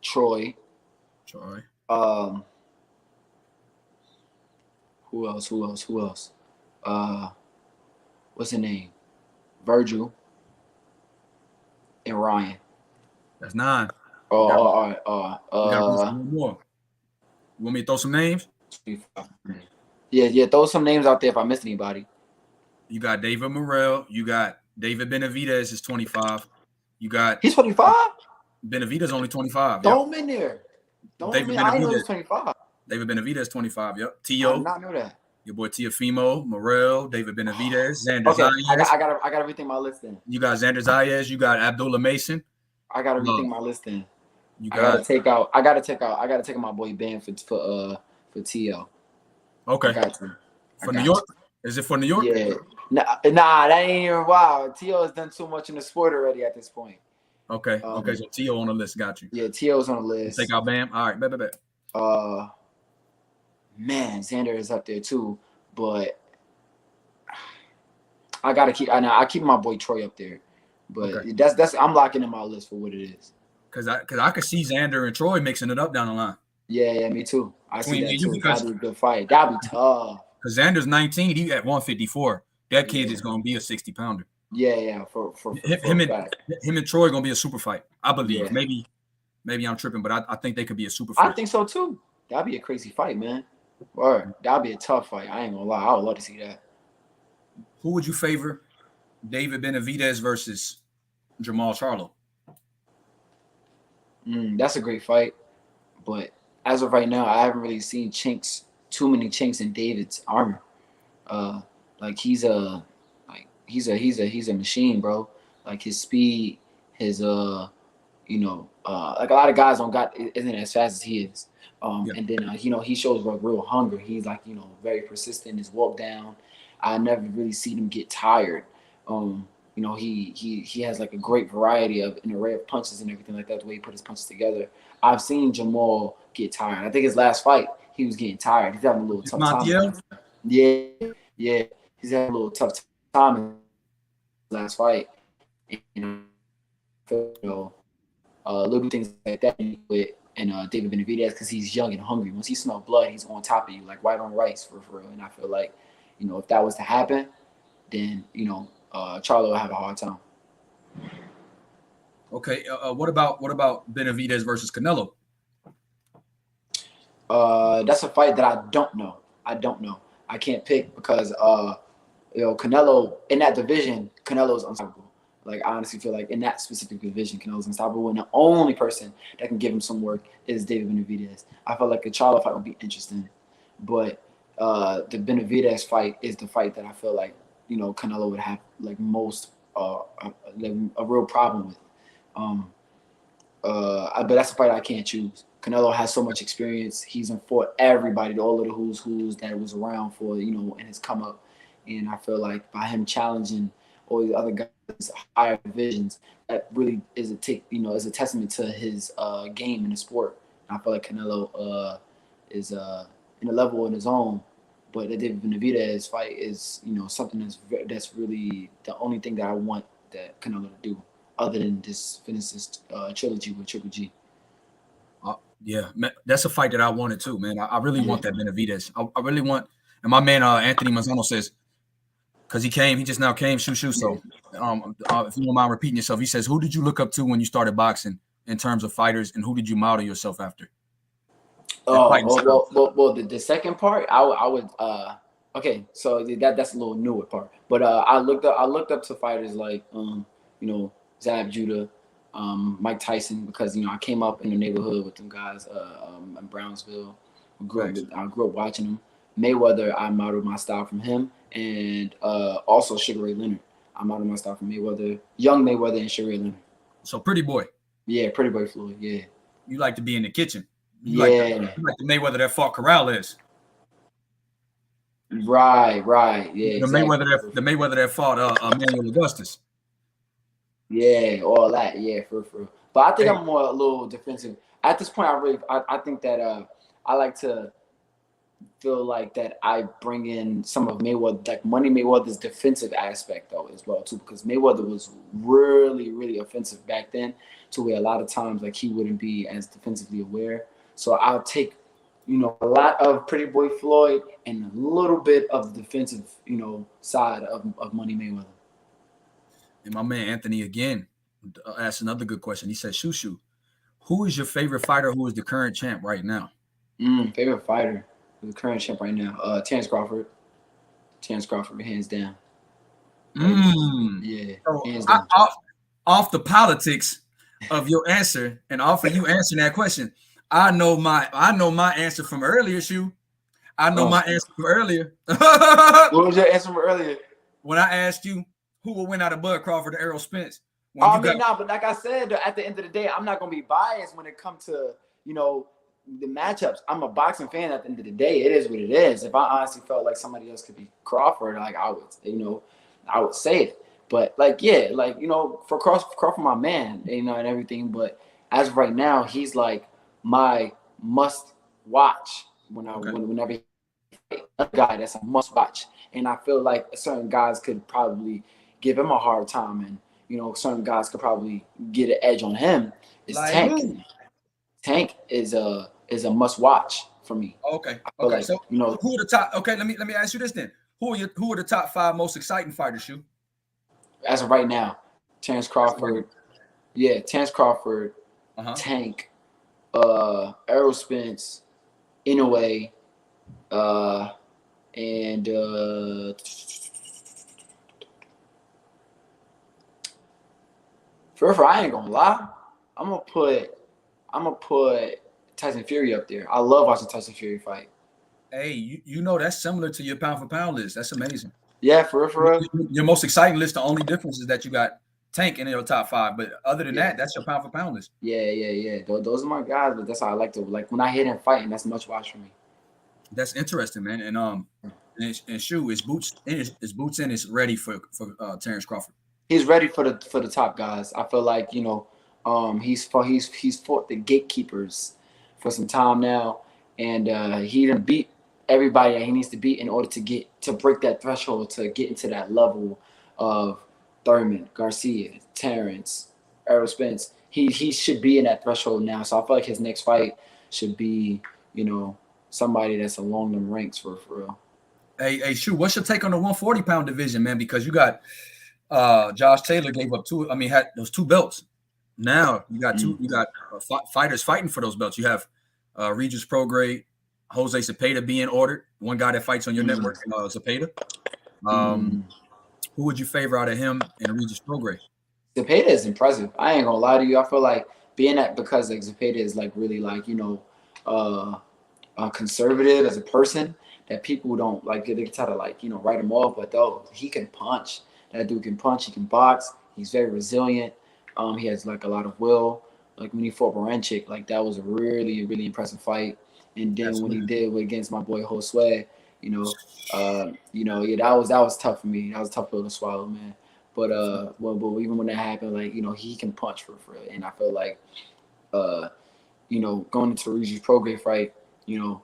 Troy. Who else? What's his name? Vergil and Ryan. That's 9. All right. One more. You want me to throw some names? Yeah. Throw some names out there if I missed anybody. You got David Morrell. You got David Benavidez is 25. You got he's 25. Benavidez only 25. Throw him in there. David I know he's 25. David Benavidez 25. Yep. T.O. I did not know that. Your boy Teofimo, Morel, David Benavidez, Xander Okay, Zayas. I gotta rethink my list then. You got Xander Zayas. You got Abdullah Mason. I gotta rethink my list then. You I gotta take out my boy Ben for TL. Okay. I got to. For New York? Is it for New York? Yeah. Nah, that ain't even wow. T.O. has done too much in the sport already at this point. Okay. Okay. So T.O. on the list. Got you. Yeah, T.O.'s on the list. Take out Bam. All right. Bet. Man, Xander is up there too, but I gotta keep. I keep my boy Troy up there, but okay. that's I'm locking in my list for what it is. Cause I could see Xander and Troy mixing it up down the line. Yeah, me too. I see that too. Because that'd be a good fight. That'd be tough. Because Xander's 19, he at 154. That kid is gonna be a 60-pounder. Yeah. For him and Troy gonna be a super fight. I believe. Yeah. Maybe I'm tripping, but I think they could be a super fight. I think so too. That'd be a crazy fight, man. Or that'd be a tough fight. I ain't gonna lie. I would love to see that. Who would you favor? David Benavidez versus Jamal Charlo. That's a great fight, but as of right now, I haven't really seen too many chinks in David's armor. Like he's a machine, bro. Like his speed, his like a lot of guys isn't as fast as he is. And then he shows like real hunger. He's like very persistent. His walk down. I never really seen him get tired. He has like a great variety of an array of punches and everything like that. The way he put his punches together. I've seen Jamal get tired. I think his last fight he was getting tired. He's having a little tough time. Yeah. He's having a little tough time in his last fight. Little things like that with David Benavidez because he's young and hungry. Once he smells blood, he's on top of you like white on rice for real. And I feel like if that was to happen, then Charlo will have a hard time. Okay, what about Benavidez versus Canelo? That's a fight that I don't know. I can't pick because Canelo in that division, Canelo's unstoppable. Like I honestly feel like in that specific division, Canelo's unstoppable, and the only person that can give him some work is David Benavidez. I felt like a Charlo fight would be interesting, but the Benavidez fight is the fight that I feel like Canelo would have like most like a real problem with. But that's a fight I can't choose. Canelo has so much experience. He's fought everybody, all of the who's that was around for in his come up, and I feel like by him challenging all these other guys higher divisions, that really is a testament to his game in the sport. And I feel like Canelo is in a level in his own. But the David Benavidez fight is, something that's really the only thing that I want that Canelo to do, other than just finish this trilogy with Triple G. Yeah, man, that's a fight that I wanted too, man. I really want that Benavidez. I really want, and my man Anthony Manzano says, because he just now came, Shu Shu. So, if you don't mind repeating yourself, he says, who did you look up to when you started boxing in terms of fighters, and who did you model yourself after? The second part, I would okay, so that's a little newer part. But I looked up to fighters like Zab Judah, Mike Tyson, because I came up in the neighborhood with them guys in Brownsville. I grew up watching them. Mayweather, I modeled my style from him, and also Sugar Ray Leonard. I modeled my style from Mayweather, young Mayweather, and Sugar Ray Leonard. So Pretty Boy. Yeah, Pretty Boy Floyd. Yeah. You like to be in the kitchen. You like the Mayweather that fought Corrales. Right. Yeah. The Mayweather that fought Emmanuel Augustus. Yeah, all that. Yeah, for. But I think I'm more a little defensive at this point. I think that I like to feel like that I bring in some of Mayweather, like Money Mayweather's defensive aspect though as well too, because Mayweather was really, really offensive back then, to where a lot of times like he wouldn't be as defensively aware. So I'll take, a lot of Pretty Boy Floyd and a little bit of the defensive, side of Money Mayweather. And my man Anthony again asked another good question. He said, Shu Shu, who is your favorite fighter who is the current champ right now? Favorite fighter who's the current champ right now? Terrence Crawford. Terrence Crawford, hands down. Yeah. So hands down. Off the politics of your answer and off of you answering that question, I know my answer from earlier, Shu. I know my answer from earlier. What was your answer from earlier? When I asked you who will win out of Bud Crawford or Errol Spence. But like I said, at the end of the day, I'm not gonna be biased when it comes to the matchups. I'm a boxing fan. At the end of the day, it is what it is. If I honestly felt like somebody else could be Crawford, like I would say it. But for Crawford, my man, and everything. But as of right now, he's like my must watch whenever he a guy that's a must watch. And I feel like certain guys could probably give him a hard time, and certain guys could probably get an edge on him. Is like Tank. Tank is a must watch for me. Okay. So who are the top? Okay, let me ask you this then. Who are the top 5 most exciting fighters, Shu? As of right now, Terrence Crawford. Yeah, Terrence Crawford, Tank, Errol Spence, Inoue, and Forever, I ain't gonna lie. I'm gonna put Tyson Fury up there. I love watching Tyson Fury fight. Hey, that's similar to your pound for pound list. That's amazing. Yeah, for real. Your most exciting list. The only difference is that you got Tank in your top 5, but other than that, that's your pound for pound list. Yeah. Those are my guys, but that's how I like to when I hear them fighting. That's much watch for me. That's interesting, man. And Shu, is Boots in is ready for Terrence Crawford. He's ready for the top guys. I feel like he's fought the gatekeepers for some time now, and he done beat everybody that he needs to beat in order to break that threshold to get into that level of Thurman, Garcia, Terrence, Errol Spence. He should be in that threshold now. So I feel like his next fight should be somebody that's along them ranks for real. Hey, Shu, what's your take on the 140-pound division, man? Because you got Josh Taylor gave up had those 2 belts. Now you got fighters fighting for those belts. You have Regis Prograis, Jose Cepeda being ordered. One guy that fights on your network, Cepeda. Who would you favor out of him and Regis Prograis? Cepeda is impressive. I ain't gonna lie to you. I feel like because Cepeda is really conservative as a person, that people don't they try to write him off. But though he can punch, that dude can punch. He can box. He's very resilient. He has a lot of will. Like when he fought Baranchik, that was a really, really impressive fight. And then when he did against my boy Josue, that was tough for me. That was a tough pill to swallow, man. But even when that happened, he can punch for real. And I feel like, going into Regis Prograis fight, that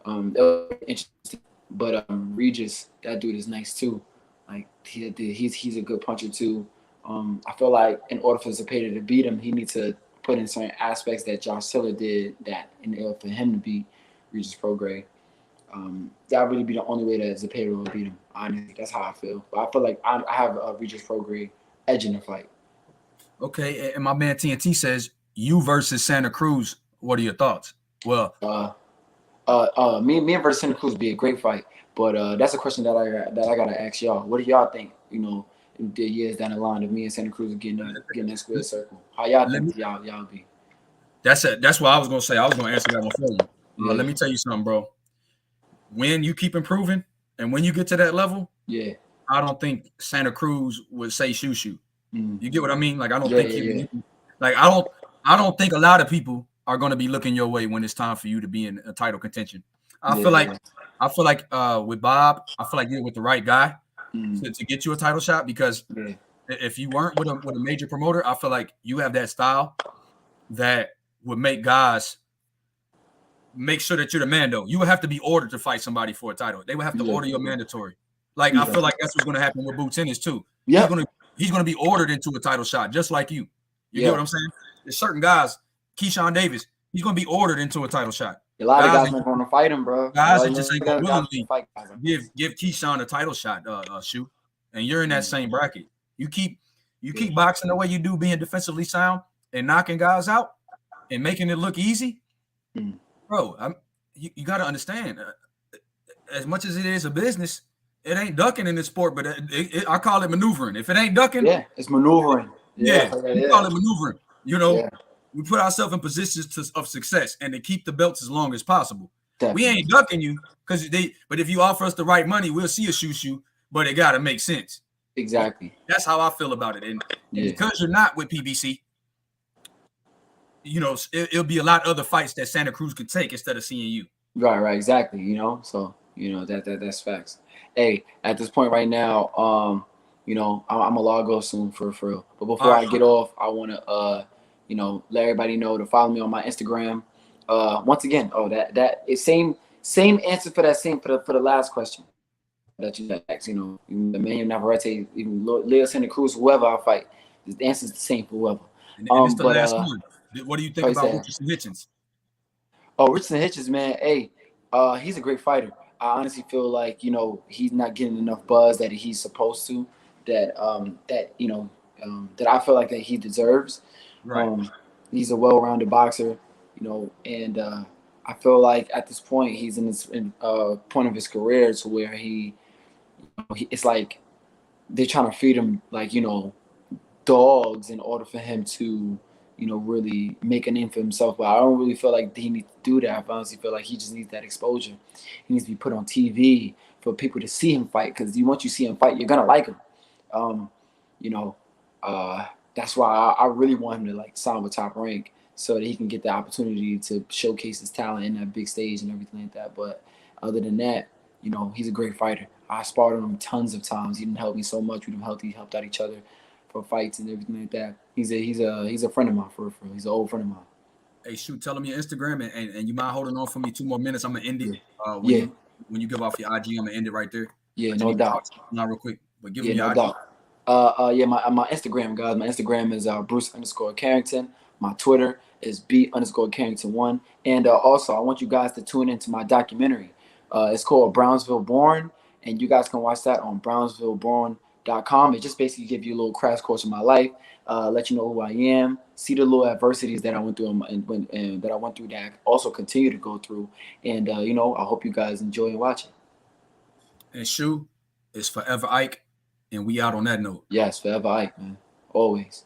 was interesting. But Regis, that dude is nice too. He's a good puncher too. I feel like in order for Cepeda to beat him, he needs to put in certain aspects that Josh Taylor did in order for him to beat Regis Prograis. That would really be the only way that Cepeda will beat him. Honestly, that's how I feel. But I feel like I have a Regis Prograis edge in the fight. Okay, and my man TNT says you versus Santa Cruz. What are your thoughts? Well, me versus Santa Cruz would be a great fight. But that's a question that I gotta ask y'all. What do y'all think? The years down the line of me and Santa Cruz getting that square circle. How y'all think y'all be? That's what I was gonna say. I was gonna answer that one for you. Let me tell you something, bro. When you keep improving and when you get to that level, I don't think Santa Cruz would say Shu Shu. You get what I mean? I don't think I don't think a lot of people are gonna be looking your way when it's time for you to be in a title contention. I feel like with Bob, I feel like you're with the right guy to get you a title shot, because if you weren't with a major promoter, I feel like you have that style that would make guys make sure that you're the man, though. You would have to be ordered to fight somebody for a title. They would have to order you mandatory. I feel like that's what's going to happen with Boo Tennis too. Yeah, he's going to be ordered into a title shot just like you. You get what I'm saying? There's certain guys, Keyshawn Davis, he's going to be ordered into a title shot. A lot of guys are going to fight him, bro. Guys that just ain't going to willingly give Keyshawn a title shot, Shu. And you're in that same bracket. You keep boxing the way you do, being defensively sound and knocking guys out and making it look easy, bro. You got to understand. As much as it is a business, it ain't ducking in this sport, but I call it maneuvering. If it ain't ducking, it's maneuvering. We call it maneuvering. We put ourselves in positions of success and to keep the belts as long as possible. We Definitely. ain't ducking you but if you offer us the right money, we'll see a Shu Shu, but it got to make sense. Exactly. That's how I feel about it. And because you're not with PBC, you know, it'll be a lot of other fights that Santa Cruz could take instead of seeing you. Right, exactly. You know, so you know that's facts. Hey, at this point right now, you know, I'm a log off soon for real. But before I get off, I want to you know, let everybody know to follow me on my Instagram. Once again, that is same answer for that for the last question that you asked. You know, Emmanuel Navarrete, even Leo Santa Cruz, whoever I fight, the answer is the same for whoever. And it's the last one. What do you think about Richardson Hitchens? Oh, Richardson Hitchens, man. Hey, he's a great fighter. I honestly feel like, you know, he's not getting enough buzz that he's supposed to, that that I feel like that he deserves. Right. He's a well-rounded boxer, you know, and I feel like at this point he's in this point of his career to where it's like they're trying to feed him like, you know, dogs in order for him to, you know, really make a name for himself. But I don't really feel like he needs to do that. I honestly feel like he just needs that exposure. He needs to be put on TV for people to see him fight. Because once you see him fight, you're gonna like him. You know, that's why I really want him to like sign with Top Rank so that he can get the opportunity to showcase his talent in that big stage and everything like that. But other than that, you know, he's a great fighter. I sparred him tons of times. He didn't help me so much. We helped out each other for fights and everything like that. He's a friend of mine for real. He's an old friend of mine. Hey, shoot, tell him your Instagram and you mind holding on for me 2 more minutes? I'm gonna end it. When you give off your IG, I'm gonna end it right there. Yeah, no doubt. Not real quick, but give me your no IG. Doubt. My Instagram, guys. My Instagram is Bruce_Carrington. My Twitter is B_Carrington1. And also, I want you guys to tune into my documentary. It's called Brownsville Born, and you guys can watch that on BrownsvilleBorn.com. It just basically gives you a little crash course of my life, let you know who I am, see the little adversities that I went through and that I also continue to go through. And you know, I hope you guys enjoy and watch it. And Shu is Forever Ike, and we out on that note. Yes, Forever Ike, man. Always.